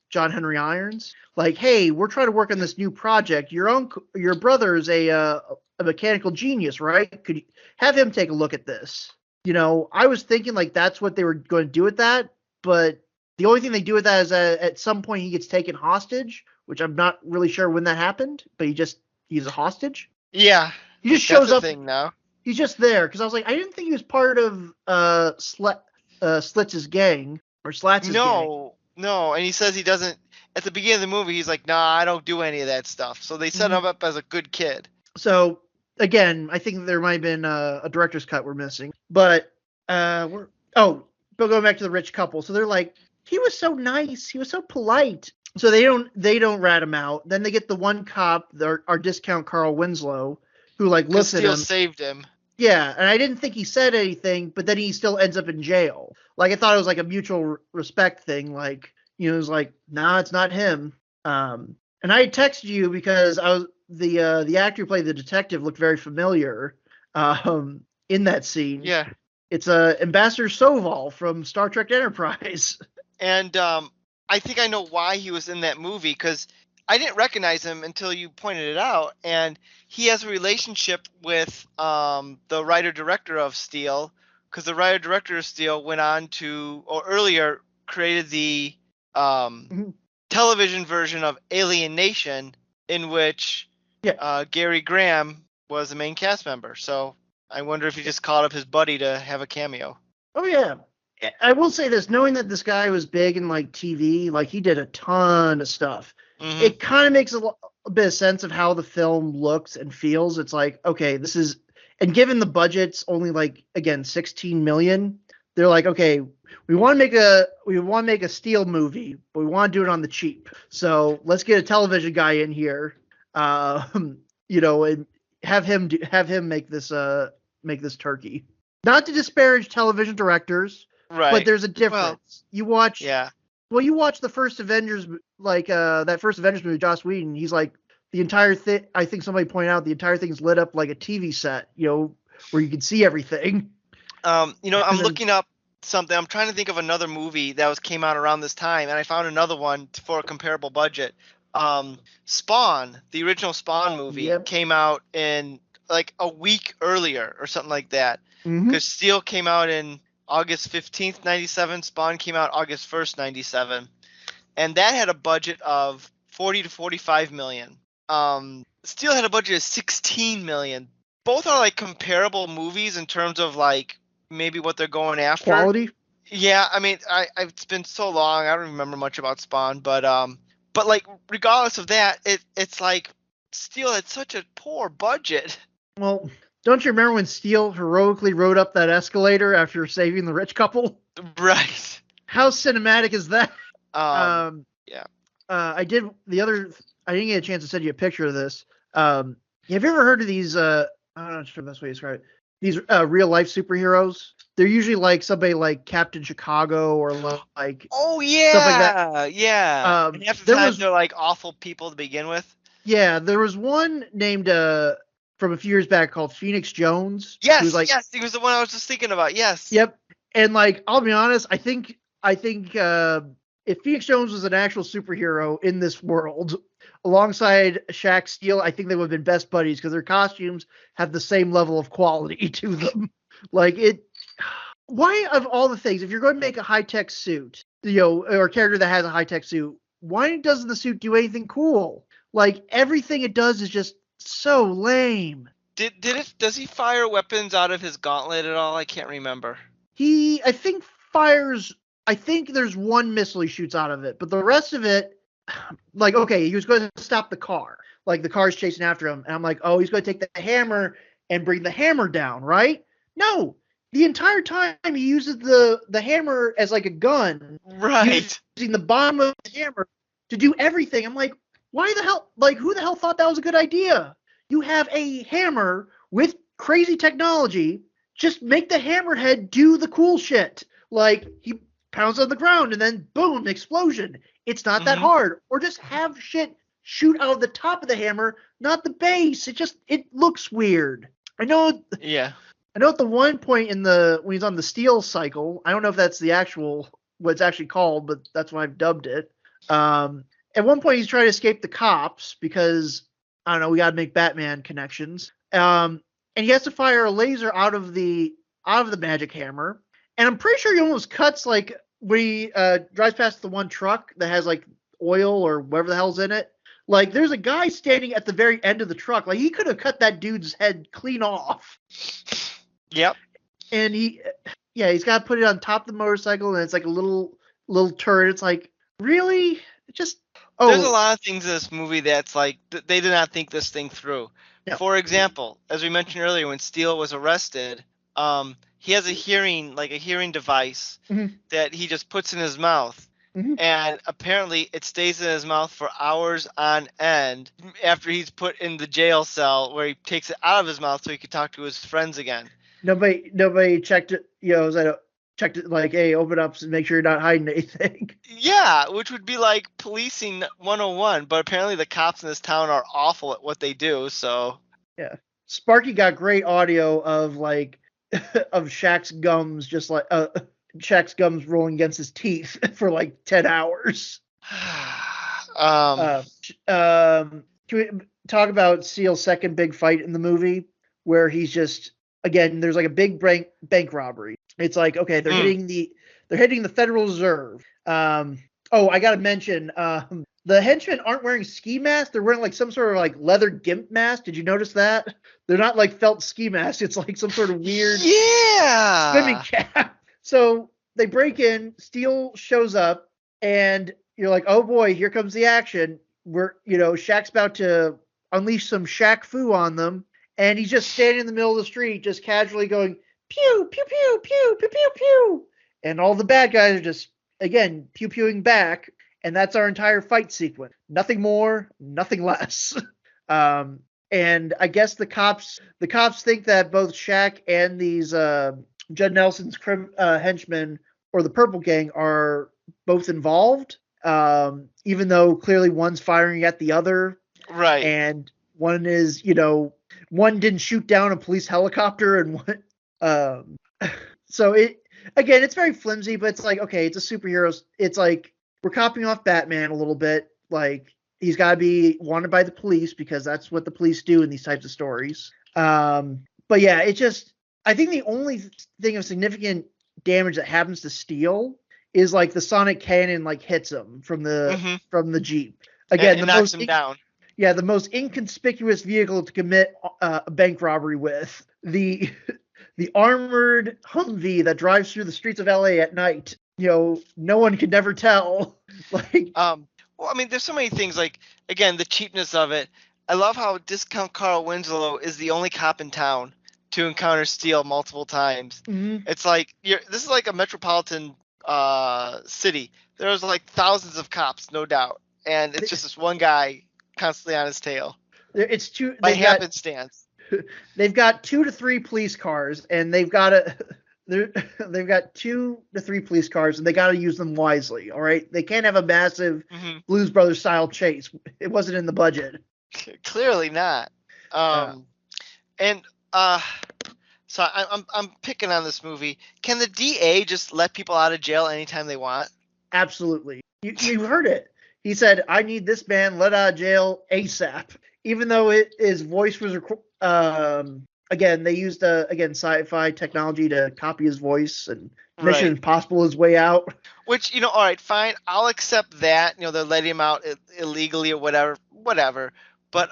John Henry Irons. Like, hey, we're trying to work on this new project. Your brother's a mechanical genius, right? Could you have him take a look at this? I was thinking like that's what they were going to do with that, but the only thing they do with that is that at some point he gets taken hostage, which I'm not really sure when that happened, but he's a hostage. Yeah, He just that's shows a up. thing now. He's just there because I was like, I didn't think he was part of Slitz's gang or Slatz's gang. No, and he says he doesn't. At the beginning of the movie, he's like, "Nah, I don't do any of that stuff." So they set him up as a good kid. So again, I think there might have been a director's cut we're missing, but but going back to the rich couple, so they're like, he was so nice, he was so polite. So they don't rat him out. Then they get the one cop, our discount Carl Winslow, who like looks at him. Saved him. Yeah, and I didn't think he said anything, but then he still ends up in jail. Like I thought it was like a mutual respect thing. Like it was like, nah, it's not him. And I texted you because I was the actor who played the detective looked very familiar. In that scene. Yeah. It's Ambassador Soval from Star Trek Enterprise. And I think I know why he was in that movie, because I didn't recognize him until you pointed it out. And he has a relationship with the writer-director of Steel, because the writer-director of Steel went on to, or earlier, created the television version of Alien Nation, in which Gary Graham was the main cast member. So I wonder if he just called up his buddy to have a cameo. Oh, yeah. I will say this, knowing that this guy was big in like TV, like he did a ton of stuff. Mm-hmm. It kind of makes a bit of sense of how the film looks and feels. It's like, okay, this is, and given the budget's only like, again, 16 million, they're like, okay, we want to make a Steel movie, but we want to do it on the cheap. So let's get a television guy in here, and have him make this turkey. Not to disparage television directors, right? But there's a difference. You watch the first Avengers, like that first Avengers movie, Joss Whedon. He's like the entire thing. I think somebody pointed out the entire thing's lit up like a TV set, where you can see everything. I'm looking up something. I'm trying to think of another movie that came out around this time, and I found another one for a comparable budget. Spawn, the original Spawn movie, came out in like a week earlier or something like that. Because Steel came out in August 15th, 97. Spawn came out August 1st, 97. And that had a budget of 40 to 45 million. Steel had a budget of 16 million. Both are like comparable movies in terms of like maybe what they're going after. Quality? Yeah, I mean, it's been so long, I don't remember much about Spawn, but like regardless of that, it's like Steel had such a poor budget. Well, don't you remember when Steel heroically rode up that escalator after saving the rich couple? Right. How cinematic is that? Yeah. I didn't get a chance to send you a picture of this. Have you ever heard of these? I'm not sure the best way to describe it. These real life superheroes. They're usually like somebody like Captain Chicago or like. Oh yeah. Stuff like that. Yeah. And half the time they're like awful people to begin with. Yeah, there was one named from a few years back called Phoenix Jones. Yes, he was the one I was just thinking about. Yes. Yep. And like, I'll be honest, I think if Phoenix Jones was an actual superhero in this world, alongside Shaq Steel, I think they would have been best buddies because their costumes have the same level of quality to them. Like why of all the things, if you're going to make a high-tech suit, or a character that has a high-tech suit, why doesn't the suit do anything cool? Like everything it does is just so lame. Does he fire weapons out of his gauntlet at all? I can't remember. he I think fires. I think there's one missile he shoots out of it, but the rest of it, like, okay, he was going to stop the car. Like the car's chasing after him, and I'm like, oh, he's going to take the hammer and bring the hammer down, right? No, the entire time he uses the hammer as like a gun, Right. using the bottom of the hammer to do everything. I'm like, why the hell? Like, who the hell thought that was a good idea? You have a hammer with crazy technology. Just make the hammerhead do the cool shit. Like he pounds on the ground and then boom, explosion. It's not that Hmm. hard. Or just have shit shoot out of the top of the hammer, not the base. It looks weird. Yeah. I know at the one point in the when he's on the steel cycle, I don't know if that's the actual what it's actually called, but that's what I've dubbed it. At one point he's trying to escape the cops because I don't know, we gotta make Batman connections. And he has to fire a laser out of the magic hammer. And I'm pretty sure he almost cuts like when he drives past the one truck that has like oil or whatever the hell's in it. Like there's a guy standing at the very end of the truck. Like he could have cut that dude's head clean off. Yep. And he's got to put it on top of the motorcycle, and it's like a little turret. It's like, really? Just There's a oh lot of things in this movie that's like they did not think this thing through. no. For example, as we mentioned earlier, when Steele was arrested, he has a hearing device Mhm, that he just puts in his mouth, mhm. and apparently it stays in his mouth for hours on end after he's put in the jail cell, where he takes it out of his mouth so he can talk to his friends again. Nobody checked it. Checked it like, hey, open up and make sure you're not hiding anything. Yeah, which would be like policing 101, but apparently the cops in this town are awful at what they do, so Yeah. Sparky got great audio of like of Shaq's gums, just like Shaq's gums rolling against his teeth for like 10 hours. um Uh, can we talk about Seal's second big fight in the movie, where he's just again, there's like a big bank robbery. It's like, okay, mm, they're hitting the Federal Reserve. Oh, I gotta mention, the henchmen aren't wearing ski masks. They're wearing like some sort of like leather gimp mask. Did you notice that? They're not like felt ski masks. It's like some sort of weird swimming yeah. cap. So they break in, Steel shows up, and you're like, oh boy, here comes the action. Shaq's about to unleash some Shaq Fu on them, and he's just standing in the middle of the street, just casually going, pew, pew, pew, pew, pew, pew, pew. And all the bad guys are just, again, pew pewing back, and that's our entire fight sequence. Nothing more, nothing less. And I guess the cops think that both Shaq and these Judd Nelson's henchmen or the Purple Gang are both involved, even though clearly one's firing at the other, Right. and one didn't shoot down a police helicopter, and one, um, so it's very flimsy, but it's like, okay, it's a superhero. It's like we're copying off Batman a little bit, like he's got to be wanted by the police because that's what the police do in these types of stories. But yeah, I think the only thing of significant damage that happens to Steel is like the sonic cannon like hits him from the Hmm. from the Jeep. And Again, it knocks him down. the most inconspicuous vehicle to commit a bank robbery with, the armored Humvee that drives through the streets of LA at night. No one could never tell. Like, Well, I mean, there's so many things, like, again, the cheapness of it. I love how Discount Carl Winslow is the only cop in town to encounter Steele multiple times. mhm. It's like this is like a metropolitan city. There's like thousands of cops, no doubt, and it's just this one guy constantly on his tail It's two. by happenstance. They've got 2 to 3 police cars, and they've got to. They've got 2 to 3 police cars, and they got to use them wisely. All right, they can't have a massive Hmm. Blues Brothers style chase. It wasn't in the budget. Clearly not. Uh, Um, and so I'm picking on this movie. Can the DA just let people out of jail anytime they want? Absolutely, you heard it. He said, "I need this man let out of jail ASAP." Even though his voice was again, they used sci-fi technology to copy his voice, and Mission Right. Impossible his way out. Which, all right, fine. I'll accept that. They're letting him out illegally or whatever. But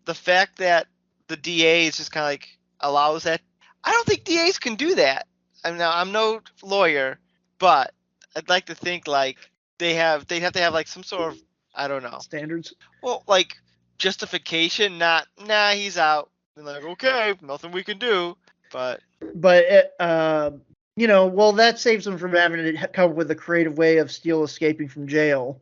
the fact that the DA is just kind of like allows that, I don't think DAs can do that. I'm no lawyer, but I'd like to think like they'd have to have like some sort of, I don't know. Standards. Well, like justification, not nah, he's out. And like, okay, nothing we can do. But But well, that saves him from having to come up with a creative way of Steel escaping from jail.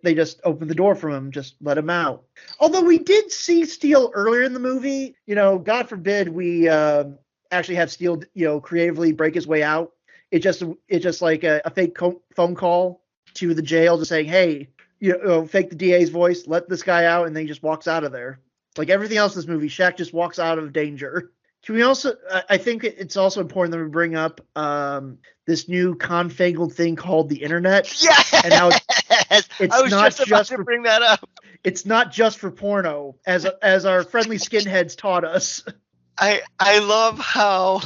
They just opened the door from him, just let him out. Although we did see Steel earlier in the movie, God forbid we actually have Steel, creatively break his way out. It's just like a fake phone call to the jail, just saying, "Hey, fake the DA's voice, let this guy out," and then he just walks out of there. Like everything else in this movie, Shaq just walks out of danger. Can we also? I think it's also important that we bring up this new confangled thing called the internet, yes, and how I it's was not about just to for bring that up. it's not just for porno, as our friendly skinheads taught us. I love how,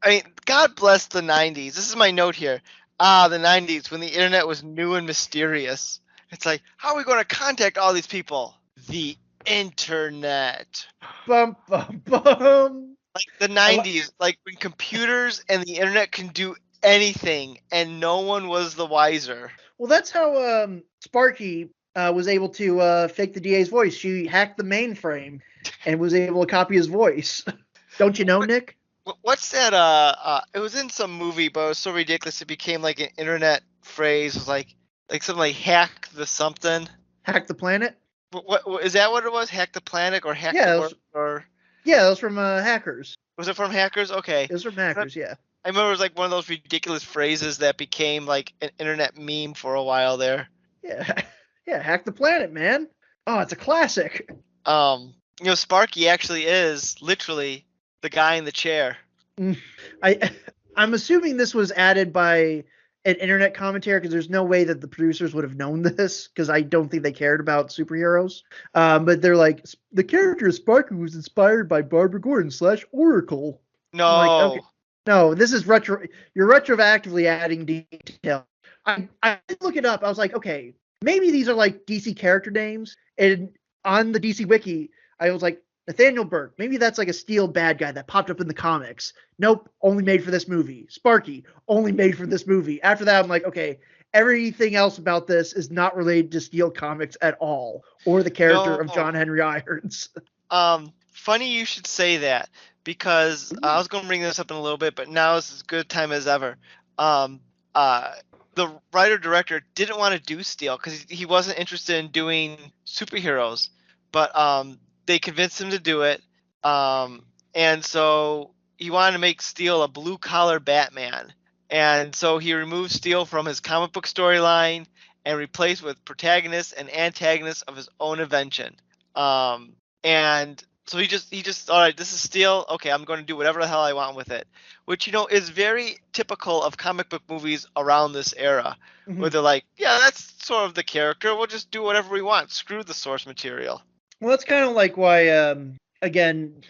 I mean, God bless the 90s. This is my note here. The 90s when the internet was new and mysterious. It's like, how are we going to contact all these people? The internet. Bum bum bum. Like the 90s, like when computers and the internet can do anything and no one was the wiser. Well, that's how Sparky was able to fake the DA's voice. She hacked the mainframe and was able to copy his voice. Don't you know, Nick? What's that? It was in some movie, but it was so ridiculous it became like an internet phrase. It was like something like hack the something. Hack the planet? What is that? What it was? Hack the planet or hack Yeah, the world? Or yeah, that was from Hackers. was it from Hackers? Okay, It was from Hackers, yeah. I remember it was like one of those ridiculous phrases that became like an internet meme for a while there. Yeah, yeah, Hack the Planet, man. Oh, it's a classic. Sparky actually is literally the guy in the chair. I I'm assuming this was added by an internet commentator because there's no way that the producers would have known this because I don't think they cared about superheroes. But they're like, the character of Sparky was inspired by Barbara Gordon / Oracle. No. I'm like, okay. No, this is retro. You're retroactively adding detail. I did look it up. I was like, okay, maybe these are like DC character names. And on the DC wiki, I was like, Nathaniel Burke. Maybe that's like a Steel bad guy that popped up in the comics. Nope, only made for this movie. Sparky, only made for this movie. After that, I'm like, okay, everything else about this is not related to Steel comics at all, or the character of John Henry Irons. Funny you should say that because I was going to bring this up in a little bit, but now is as good a time as ever. The writer-director didn't want to do Steel because he wasn't interested in doing superheroes, but they convinced him to do it, and so he wanted to make Steel a blue-collar Batman, and so he removed Steel from his comic book storyline and replaced with protagonists and antagonists of his own invention. And so he just all right, this is Steel. Okay, I'm going to do whatever the hell I want with it, which is very typical of comic book movies around this era, where they're like, yeah, that's sort of the character. We'll just do whatever we want. Screw the source material. Well, that's kind of like why, again,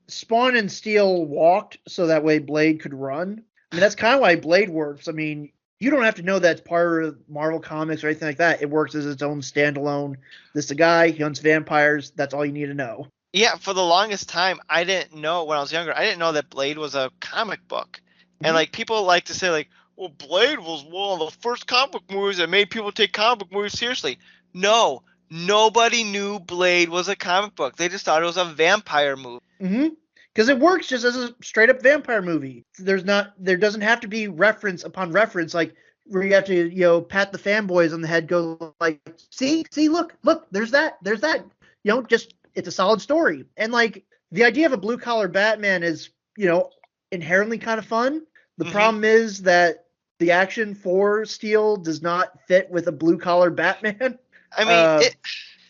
Spawn and Steel walked so that way Blade could run. I mean, that's kind of why Blade works. I mean, you don't have to know that's part of Marvel Comics or anything like that. It works as its own standalone. This is a guy, he hunts vampires. That's all you need to know. Yeah, for the longest time, I didn't know when I was younger. I didn't know that Blade was a comic book. And like people like to say like, well, Blade was one of the first comic book movies that made people take comic book movies seriously. No, nobody knew Blade was a comic book. They just thought it was a vampire movie. Because it works just as a straight up vampire movie. There doesn't have to be reference upon reference, like where you have to, pat the fanboys on the head, go like, see, look, there's that. Just it's a solid story. And like the idea of a blue collar Batman is, inherently kind of fun. The problem is that the action for Steel does not fit with a blue collar Batman. I mean,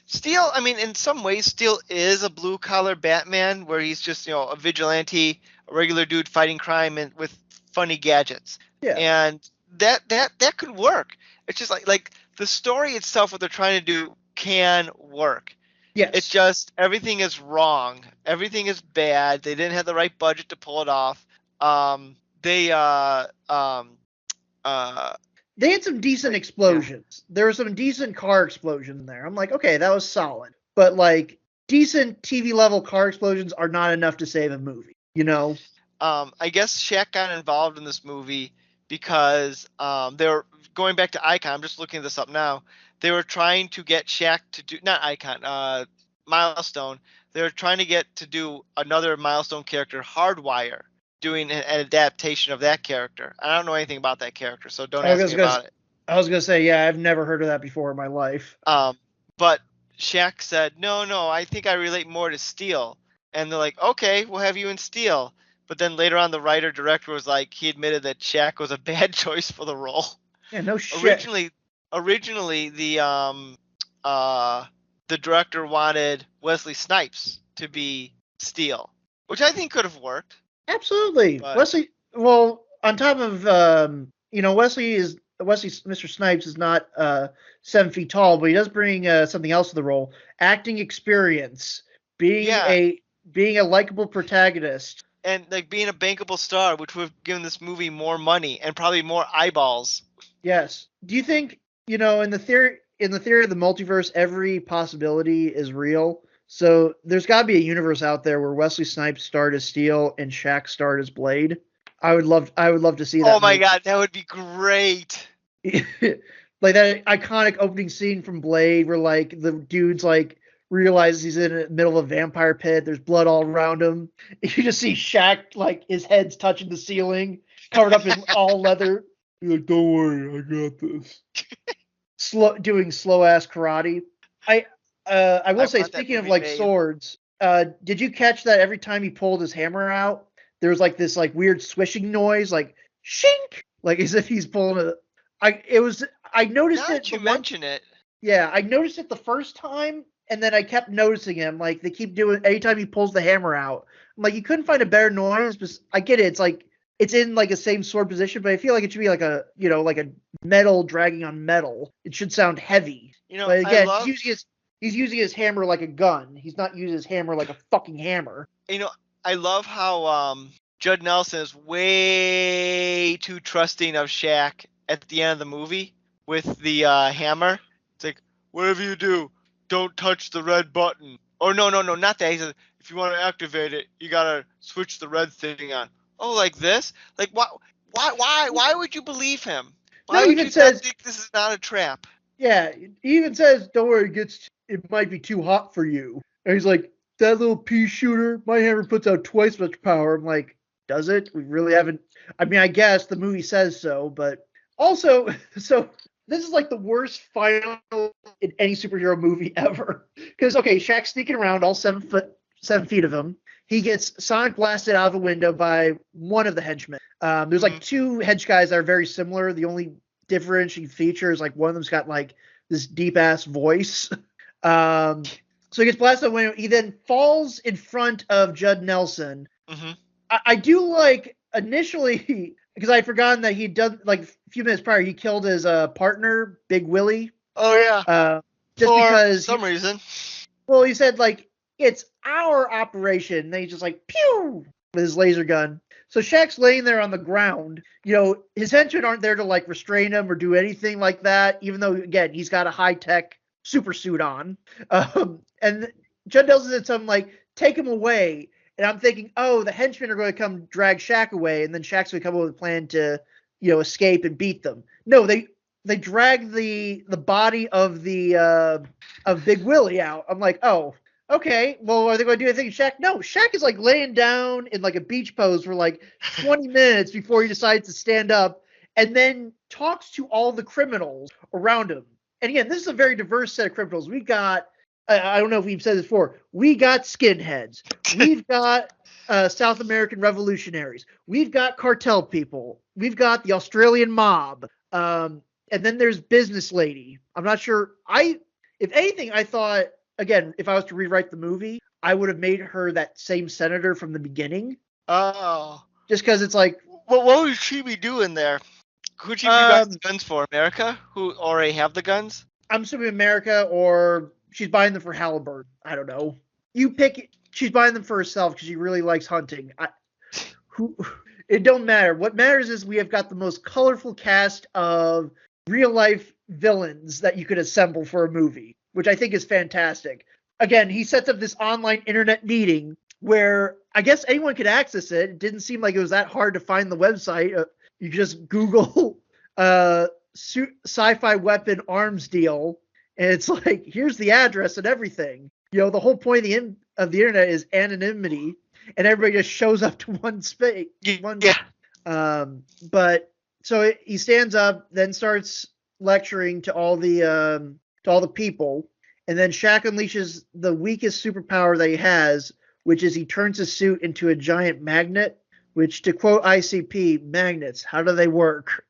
Steel, in some ways, Steel is a blue collar Batman where he's just, a vigilante, a regular dude fighting crime and with funny gadgets. Yeah. And that could work. It's just like the story itself, what they're trying to do can work. Yes. It's just everything is wrong. Everything is bad. They didn't have the right budget to pull it off. They had some decent explosions. There were some decent car explosions in there. I'm like, okay, that was solid. But like decent TV level car explosions are not enough to save a movie, I guess Shaq got involved in this movie because they were going back to Icon. I'm just looking this up now. They were trying to get Shaq to do not Icon, Milestone. They were trying to get to do another Milestone character, Hardwire, doing an adaptation of that character. I don't know anything about that character, so don't I ask was me gonna, about it. I was gonna say, yeah, I've never heard of that before in my life. But Shaq said, no, no, I think I relate more to Steel. And they're like, okay, we'll have you in Steel. But then later on, the writer director was like, he admitted that Shaq was a bad choice for the role. Yeah, no shit. Originally, originally uh, the director wanted Wesley Snipes to be Steel, which I think could have worked. Absolutely, But Wesley. Well, on top of Wesley. Mr. Snipes is not 7 feet tall, but he does bring something else to the role: acting experience, being yeah, a being a likable protagonist. and like being a bankable star, which would have given this movie more money and probably more eyeballs. Yes. Do you think in the theory of the multiverse, every possibility is real? So there's got to be a universe out there where Wesley Snipes starred as Steel and Shaq starred as Blade. I would love to see Oh that my movie. god, that would be great. Like that iconic opening scene from Blade where like the dude's like realizes he's in the middle of a vampire pit. There's blood all around him. You just see Shaq like his head's touching the ceiling, covered up in all leather. He's like, "Don't worry, I got this." Doing slow ass karate. I I I will say, want that speaking of movie like made. swords, did you catch that every time he pulled his hammer out, there was like this like weird swishing noise, like shink, like as if he's pulling a. I noticed Now it that the you one. mention it, Yeah, I noticed it the first time, and then I kept noticing him. Like they keep doing anytime he pulls the hammer out. I'm like, you couldn't find a better noise, but I get it. It's like it's in like a same sword position, but I feel like it should be like like a metal dragging on metal. It should sound heavy. But I again, love, he's using his hammer like a gun. He's not using his hammer like a fucking hammer. you know, I love how Judd Nelson is way too trusting of Shaq at the end of the movie with the hammer. It's like, whatever you do, don't touch the red button. Or no, no, no, not that. He says, if you want to activate it, you gotta switch the red thing on. Oh, like this? Like why would you believe him? No, Why he would even you not says, think this is not a trap? yeah, he even says, don't worry, it might be too hot for you. And he's like, that little pea shooter, my hammer puts out twice as much power. I'm like, does it? We really haven't. I mean, I guess the movie says so, but also, so this is like the worst final in any superhero movie ever. Because okay, Shaq's sneaking around, all 7 feet of him. He gets sonic blasted out of the window by one of the henchmen. There's Hmm. like two hedge guys that are very similar. The only differentiating feature is like one of them's got like this deep ass voice. Um, so he gets blasted out the window. He then falls in front of Judd Nelson. Hmm. I do like initially because I had forgotten that he'd done like a few minutes prior he killed his partner Big Willie. Oh yeah. Uh, just For because some reason. he said like it's our operation. And then he's just like pew with his laser gun. So Shaq's laying there on the ground. His henchmen aren't there to like restrain him or do anything like that. Even though again he's got a high tech super suit on. And Judd Nelson said something like take him away. And I'm thinking, oh, the henchmen are going to come drag Shaq away, and then Shaq's going to come up with a plan to, escape and beat them. No, they drag the body of the of Big Willie out. I'm like, oh, okay. Well, are they going to do anything? Shaq? No, Shaq is like laying down in like a beach pose for like 20 minutes before he decides to stand up, and then talks to all the criminals around him. And again, this is a very diverse set of criminals. We've got I don't know if we've said this before. We got skinheads. We've got South American revolutionaries. We've got cartel people. We've got the Australian mob. And then there's business lady. I'm not sure. If anything, I thought again, if I was to rewrite the movie, I would have made her that same senator from the beginning. Oh. Just because it's like, What would she be doing there? Who'd she be buying the guns for? America? Who already have the guns? I'm assuming America, or she's buying them for Halliburton. I don't know. You pick it. She's buying them for herself because she really likes hunting. It don't matter. What matters is we have got the most colorful cast of real life villains that you could assemble for a movie, which I think is fantastic. Again, he sets up this online internet meeting where I guess anyone could access it. It didn't seem like it was that hard to find the website. You just Google sci-fi weapon arms deal, and it's like, here's the address and everything. The whole point of the internet is anonymity, and everybody just shows up to one space. Yeah. But so he stands up, then starts lecturing to all the people, and then Shaq unleashes the weakest superpower that he has, which is he turns his suit into a giant magnet. Which, to quote ICP, magnets, how do they work?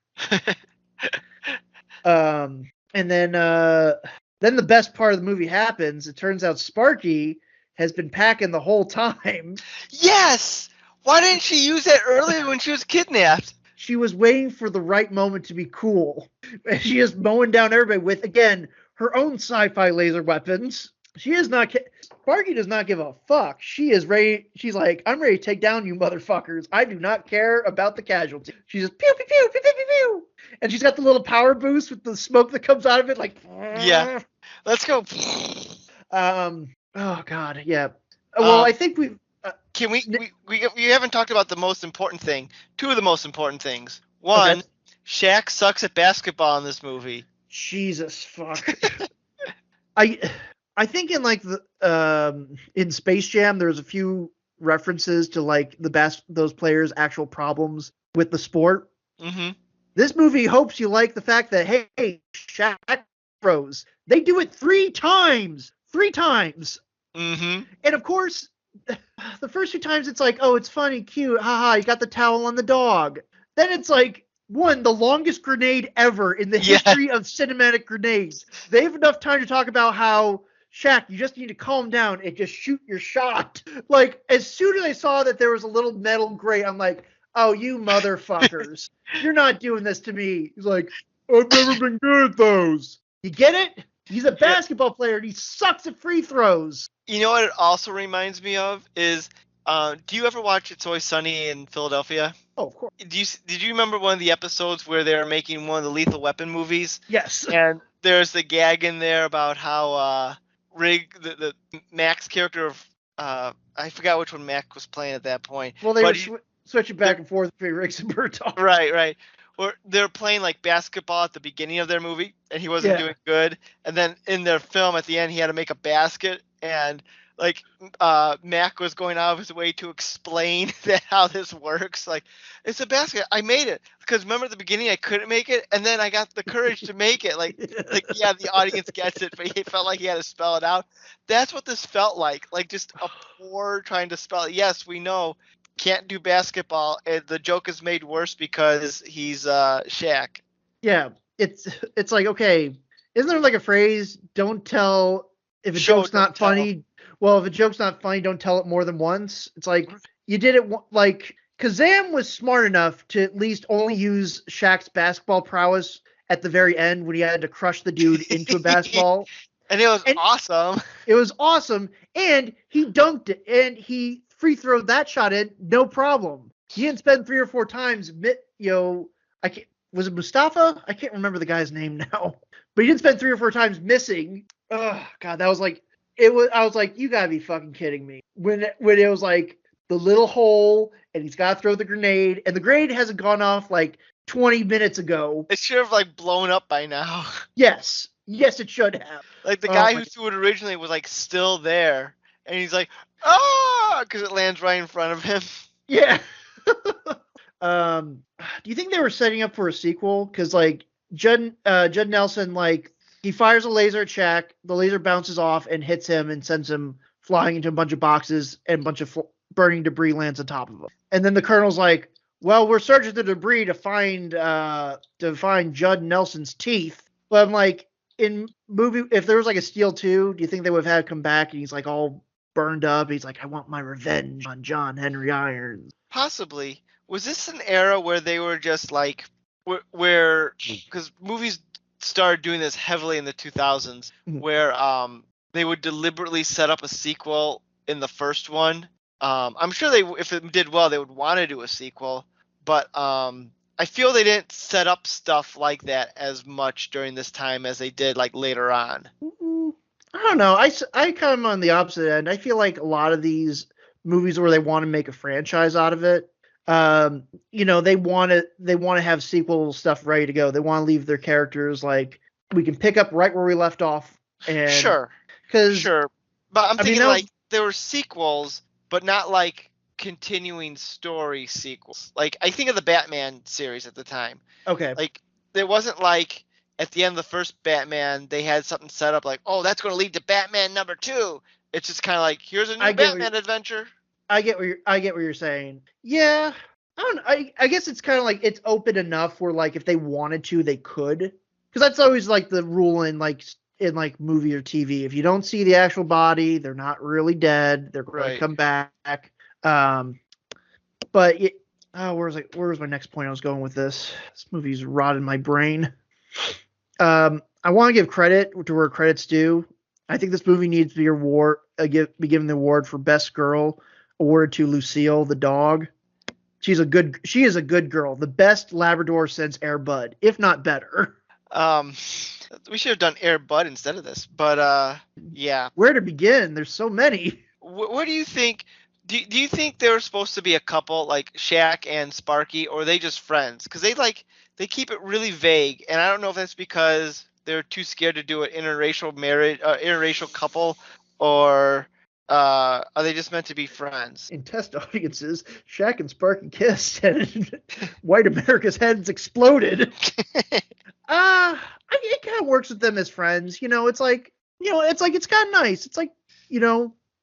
And then the best part of the movie happens. It turns out Sparky has been packing the whole time. Yes! Why didn't she use that earlier when she was kidnapped? She was waiting for the right moment to be cool. And she is mowing down everybody with, again, her own sci-fi laser weapons. She is not. Sparky does not give a fuck. She is ready. She's like, I'm ready to take down you motherfuckers. I do not care about the casualty. She's just pew pew pew pew pew pew pew, and she's got the little power boost with the smoke that comes out of it. Like, yeah, let's go. Oh god, yeah. Well, I think we. Can we haven't talked about the most important thing. Two of the most important things. One, okay. Shaq sucks at basketball in this movie. Jesus fuck. I think in like in Space Jam, there's a few references to like those players' actual problems with the sport. Mm-hmm. This movie hopes you like the fact that, hey, Shaq throws. They do it 3 times. 3 times. Mm-hmm. And of course, the first 2 times it's like, oh, it's funny, cute, haha, you got the towel on the dog. Then it's like, the longest grenade ever in the history of cinematic grenades. They have enough time to talk about how, Shaq, you just need to calm down and just shoot your shot. Like, as soon as I saw that there was a little metal grate, I'm like, oh, you motherfuckers. You're not doing this to me. He's like, I've never been good at those. You get it? He's a basketball player and he sucks at free throws. You know what it also reminds me of is, do you ever watch It's Always Sunny in Philadelphia? Oh, of course. Did you remember one of the episodes where they were making one of the Lethal Weapon movies? Yes. And there's the gag in there about how the Mac's character of I forgot which one Mac was playing at that point. Well, they were switching back and forth between Riggs and Murtaugh. Right. Or they're playing like basketball at the beginning of their movie, and he wasn't doing good. And then in their film at the end, he had to make a basket, and like Mac was going out of his way to explain how this works. Like, it's a basket. I made it because remember at the beginning I couldn't make it, and then I got the courage to make it. Like yeah, the audience gets it, but he felt like he had to spell it out. That's what this felt like just a poor trying to spell it. Yes, we know can't do basketball. The joke is made worse because he's Shaq. Yeah, it's like, okay, isn't there like a phrase? Don't tell if a joke's not funny. Well, if a joke's not funny, don't tell it more than once. It's like you did it like Kazam was smart enough to at least only use Shaq's basketball prowess at the very end when he had to crush the dude into a basketball. And it was awesome. It was awesome, and he dunked it, and he free throwed that shot in, no problem. He didn't spend 3 or 4 times. Was it Mustafa? I can't remember the guy's name now, but he didn't spend 3 or 4 times missing. Oh god, that was like it was. I was like, you gotta be fucking kidding me. When it was like the little hole, and he's gotta throw the grenade, and the grenade hasn't gone off like 20 minutes ago. It should have like blown up by now. Yes, it should have. Like the guy who threw it originally was like still there. And he's like, because it lands right in front of him. Yeah. Do you think they were setting up for a sequel? Because like Judd Nelson, like he fires a laser at Shaq, the laser bounces off and hits him and sends him flying into a bunch of boxes, and a bunch of burning debris lands on top of him. And then the Colonel's like, well, we're searching the debris to find Judd Nelson's teeth. But I'm like, in movie, if there was like a Steel 2, do you think they would have had him come back and he's like all burned up? He's like, I want my revenge on John Henry Irons. Possibly. Was this an era where they were just like, because movies started doing this heavily in the 2000s, where they would deliberately set up a sequel in the first one. I'm sure if it did well, they would want to do a sequel, but I feel they didn't set up stuff like that as much during this time as they did like later on. I don't know. I kind of on the opposite end. I feel like a lot of these movies where they want to make a franchise out of it. They want to have sequel stuff ready to go. They want to leave their characters like we can pick up right where we left off, and Sure, because sure. But I'm I mean thinking that like was there were sequels, but not like continuing story sequels. Like I think of the Batman series at the time. okay. Like there wasn't like at the end of the first Batman they had something set up like, oh, that's going to lead to Batman number 2. It's just kind of like here's a I new get what you're, Batman adventure. I get what you're saying. Yeah, I don't. I guess it's kind of like it's open enough where like if they wanted to, they could. Because that's always like the rule in like movie or TV. If you don't see the actual body, they're not really dead. They're going to Right. come back. Um, but it, oh, where was my next point I was going with this? This movie's rotted my brain. I want to give credit to where credit's due. I think this movie needs to be given the award for best girl, awarded to Lucille the dog. She is a good girl, the best Labrador since Air Bud, if not better. Um, we should have done Air Bud instead of this, but yeah. Where to begin? There's so many. What do you think? Do you think they were supposed to be a couple like Shaq and Sparky, or are they just friends? Because they keep it really vague, and I don't know if that's because they're too scared to do an interracial marriage, interracial couple, or are they just meant to be friends? In test audiences, Shaq and Sparky kissed, and white America's heads exploded. It kind of works with them as friends. It's kind of nice. It's like,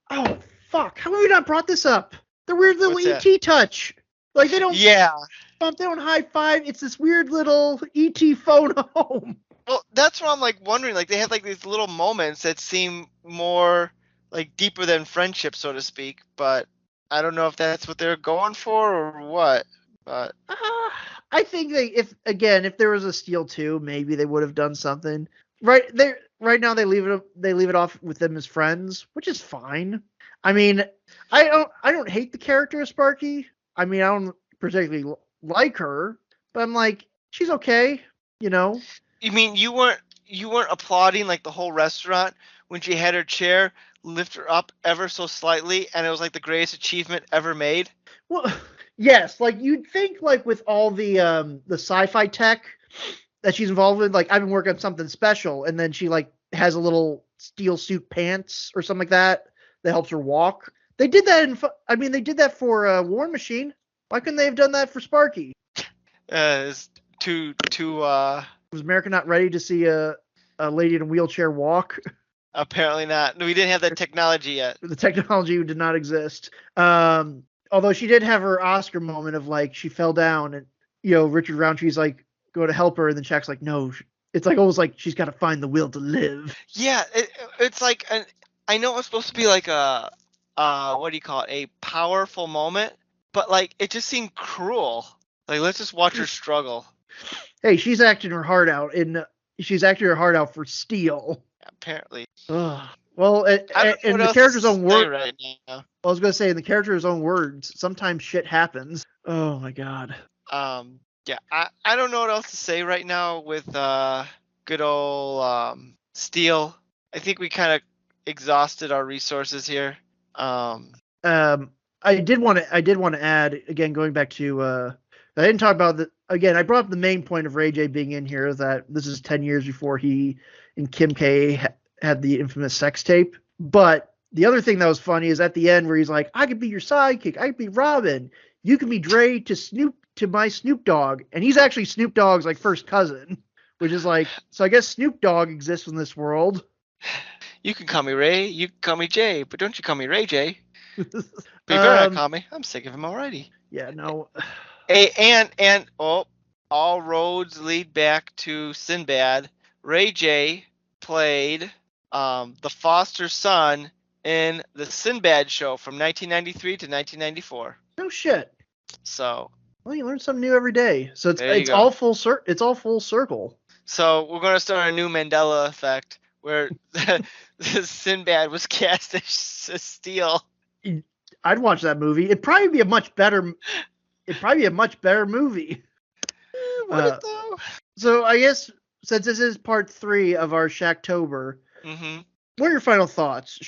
oh fuck, how have we not brought this up? The weird little What's that? ET touch. Like they don't Yeah. bump, they don't high five. It's this weird little ET phone home. Well, that's what I'm like wondering. Like they have like these little moments that seem more like deeper than friendship, so to speak. But I don't know if that's what they're going for or what. But I think if there was a Steel 2, maybe they would have done something. Right now they leave it off with them as friends, which is fine. I mean, I don't hate the character of Sparky. I mean, I don't particularly like her, but I'm like, she's okay, you know. you mean you weren't applauding like the whole restaurant when she had her chair lift her up ever so slightly, and it was like the greatest achievement ever made? Well, yes, like you'd think like with all the sci-fi tech that she's involved with, like I've been working on something special, and then she like has a little steel suit pants or something like that helps her walk. They did that they did that for War Machine. Why couldn't they have done that for Sparky? It's too Was America not ready to see a lady in a wheelchair walk? apparently not. We didn't have that technology yet. The technology did not exist. Although she did have her Oscar moment of like she fell down and Richard Roundtree's like go to help her and then Shaq's like no. It's like almost like she's got to find the will to live. Yeah, it's like I know it's supposed to be like a what do you call it? A powerful moment, but like it just seemed cruel. Like let's just watch her struggle. Hey, she's acting her heart out for Steel. Apparently, Ugh. Well, I don't know in what the else to character's own say word, right now. I was gonna say in the character's own words, sometimes shit happens. Oh my god. Yeah, I don't know what else to say right now with good old Steel. I think we kind of exhausted our resources here. I did want to add again, going back to I didn't talk about I brought up the main point of Ray J being in here that this is 10 years before he and Kim K had the infamous sex tape. But the other thing that was funny is at the end where he's like, I could be your sidekick, I could be Robin, you can be Dre to my Snoop Dogg, and he's actually Snoop Dogg's like first cousin, which is like, so I guess Snoop Dogg exists in this world. You can call me Ray, you can call me Jay, but don't you call me Ray J. But you better not call me. I'm sick of him already. Yeah, no. And all roads lead back to Sinbad. Ray J played the foster son in the Sinbad show from 1993 to 1994. No shit. So, well, you learn something new every day. So it's go. all full circle. So we're gonna start a new Mandela effect where Sinbad was cast as Steel. I'd watch that movie. It'd probably be a much better movie. Would it though? So I guess since this is part 3 of our Shaqtober, Mm-hmm. What are your final thoughts?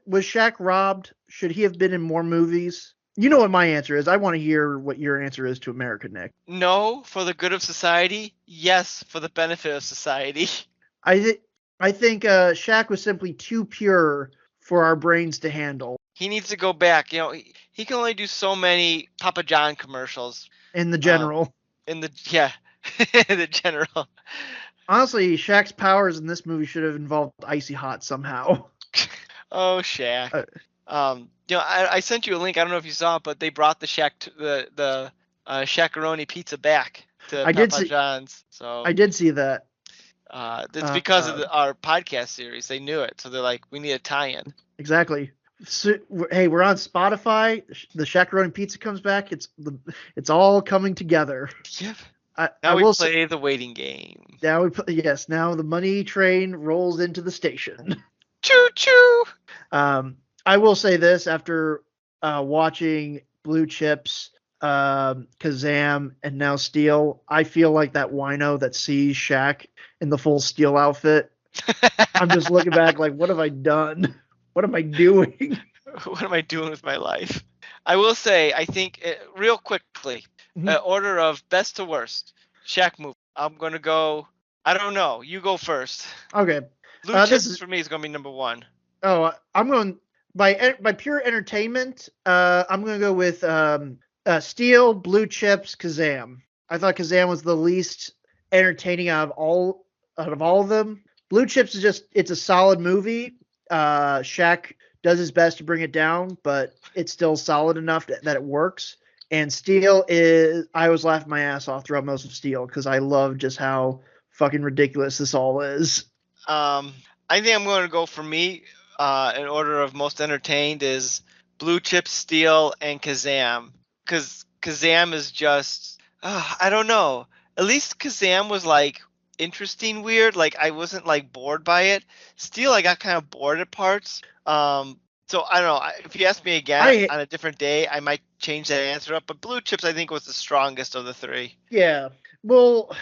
Was Shaq robbed? Should he have been in more movies? You know what my answer is. I want to hear what your answer is to America, Nick. No, for the good of society. Yes, for the benefit of society. I th- I think Shaq was simply too pure for our brains to handle He needs to go back. He can only do so many Papa John commercials. in the Um, general. in the yeah, the general. Honestly, Shaq's powers in this movie should have involved icy hot somehow. Oh, Shaq. Uh, I sent you a link. I don't know if you saw it, but they brought the Shaqaroni pizza back to I did Papa see. John's. So I did see that. it's because of our podcast series. They knew it, so they're like, we need a tie-in. Exactly. So, hey, we're on Spotify. The Shaqaroni Pizza comes back. It's all coming together. Yep. I Now we will play the waiting game. now yes. Now the money train rolls into the station. Choo choo. I will say this after watching Blue Chips, Kazam, and now Steel. I feel like that wino that sees Shaq in the full Steel outfit. I'm just looking back like, what have I done? What am I doing? What am I doing with my life? I will say, I think, real quickly, Mhm. order of best to worst. Shaq movie. I'm going to go, I don't know. You go first. Okay. Blue This Chips is for me is going to be number one. I'm going by pure entertainment. I'm going to go with Steel, Blue Chips, Kazam. I thought Kazam was the least entertaining out of all of them. Blue Chips is it's a solid movie. Shaq does his best to bring it down, but it's still solid enough that it works. And Steel I was laughing my ass off throughout most of Steel because I love just how fucking ridiculous this all is. I think I'm going to go for me. In order of most entertained is Blue Chips, Steel, and Kazam. Because Kazam is just, I don't know. At least Kazam was like interesting, weird. Like I wasn't like bored by it. Steel, I got kind of bored at parts. So I don't know. If you ask me again I on a different day, I might change that answer up. But Blue Chips, I think, was the strongest of the three. Yeah. Well,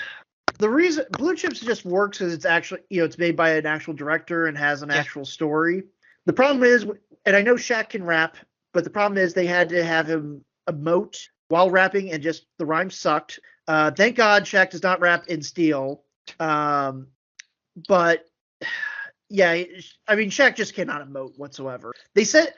the reason Blue Chips just works is it's actually, it's made by an actual director and has an Yeah. actual story. The problem is, and I know Shaq can rap, but the problem is they had to have him emote while rapping, and just the rhyme sucked. Thank God Shaq does not rap in Steel. But yeah, I mean, Shaq just cannot emote whatsoever. They said,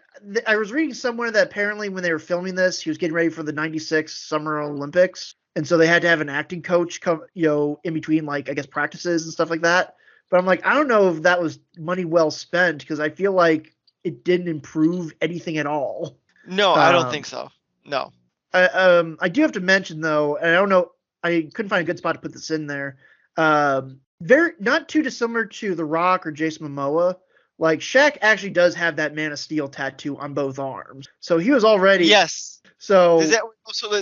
I was reading somewhere that apparently when they were filming this, he was getting ready for the '96 Summer Olympics. And so they had to have an acting coach come, in between, like, I guess, practices and stuff like that. But I'm like, I don't know if that was money well spent, because I feel like it didn't improve anything at all. No, I don't think so. No. I do have to mention, though, and I don't know, I couldn't find a good spot to put this in there. Very not too dissimilar to The Rock or Jason Momoa. Like, Shaq actually does have that Man of Steel tattoo on both arms, so he was already Yes. So that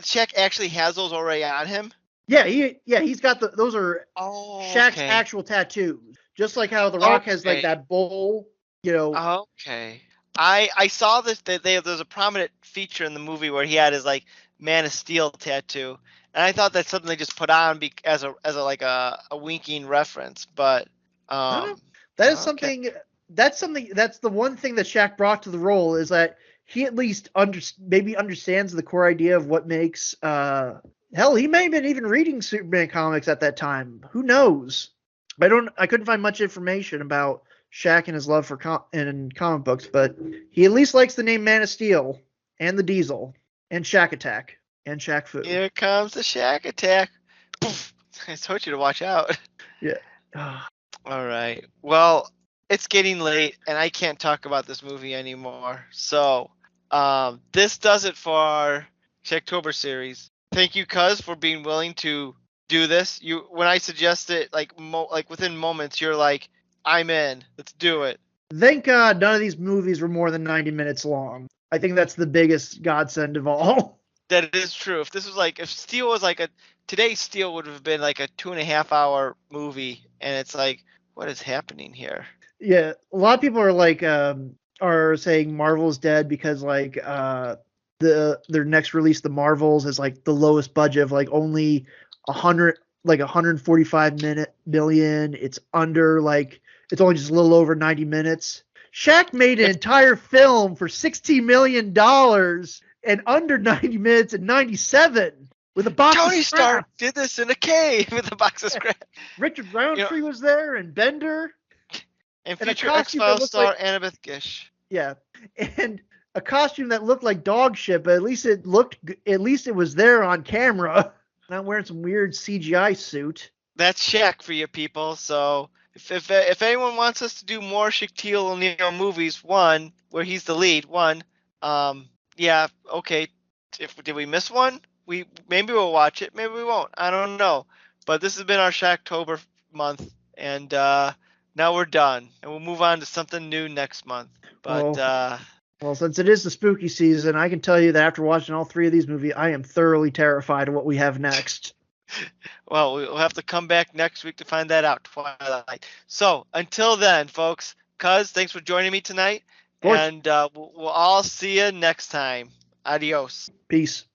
Shaq actually has those already on him? yeah, he's got those are Shaq's okay. actual tattoos, just like how The Rock has like that bowl. Okay. I saw this that there's a prominent feature in the movie where he had his like Man of Steel tattoo, and I thought that's something they just put on as a winking reference, but No, that is okay. something. That's the one thing that Shaq brought to the role, is that he at least maybe understands the core idea of what makes. Hell, he may have been even reading Superman comics at that time. Who knows? I couldn't find much information about Shaq and his love for comic books, but he at least likes the name Man of Steel and the Diesel and Shaq Attack and Shaq Fu. Here comes the Shaq attack. Poof. I told you to watch out. Yeah. All right. Well, it's getting late, and I can't talk about this movie anymore. So, this does it for our Shaqtober series. Thank you, Cuz, for being willing to do this. When I suggest it, like within moments, you're like, I'm in. Let's do it. Thank God none of these movies were more than 90 minutes long. I think that's the biggest godsend of all. That is true. If Steel was today's Steel would have been like a 2.5 hour movie, and it's like, what is happening here? Yeah, a lot of people are like, are saying Marvel's dead because like their next release, The Marvels, is like the lowest budget of like only 145 million. It's under it's only just a little over 90 minutes. Shaq made an entire film for $16 million and under 90 minutes and 97 with a box Tony of Stark scraps. did this in a cave with a box of scraps. Richard Roundtree was there and Bender. And And a future costume that X-Files looked star like- Annabeth Gish. Yeah. And a costume that looked like dog shit, but at least it was there on camera. Not wearing some weird CGI suit. That's Shaq for you people. So if anyone wants us to do more Shaquille O'Neal movies, one where he's the lead, yeah, okay. Did we miss one? Maybe we'll watch it, maybe we won't. I don't know. But this has been our Shaqtober month, and now we're done, and we'll move on to something new next month. But well, since it is the spooky season, I can tell you that after watching all three of these movies, I am thoroughly terrified of what we have next. Well, we'll have to come back next week to find that out. Twilight. So until then, folks, Cuz, thanks for joining me tonight, and we'll all see you next time. Adios. Peace.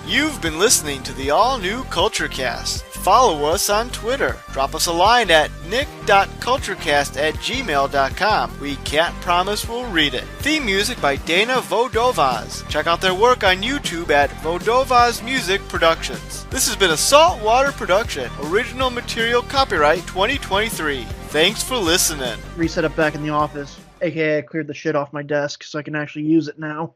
You've been listening to the all-new CultureCast. Follow us on Twitter. Drop us a line at nick.culturecast@gmail.com. We can't promise we'll read it. Theme music by Dana Vodovaz. Check out their work on YouTube at Vodovaz Music Productions. This has been a Saltwater production. Original material copyright 2023. Thanks for listening. Reset up back in the office. AKA I cleared the shit off my desk so I can actually use it now.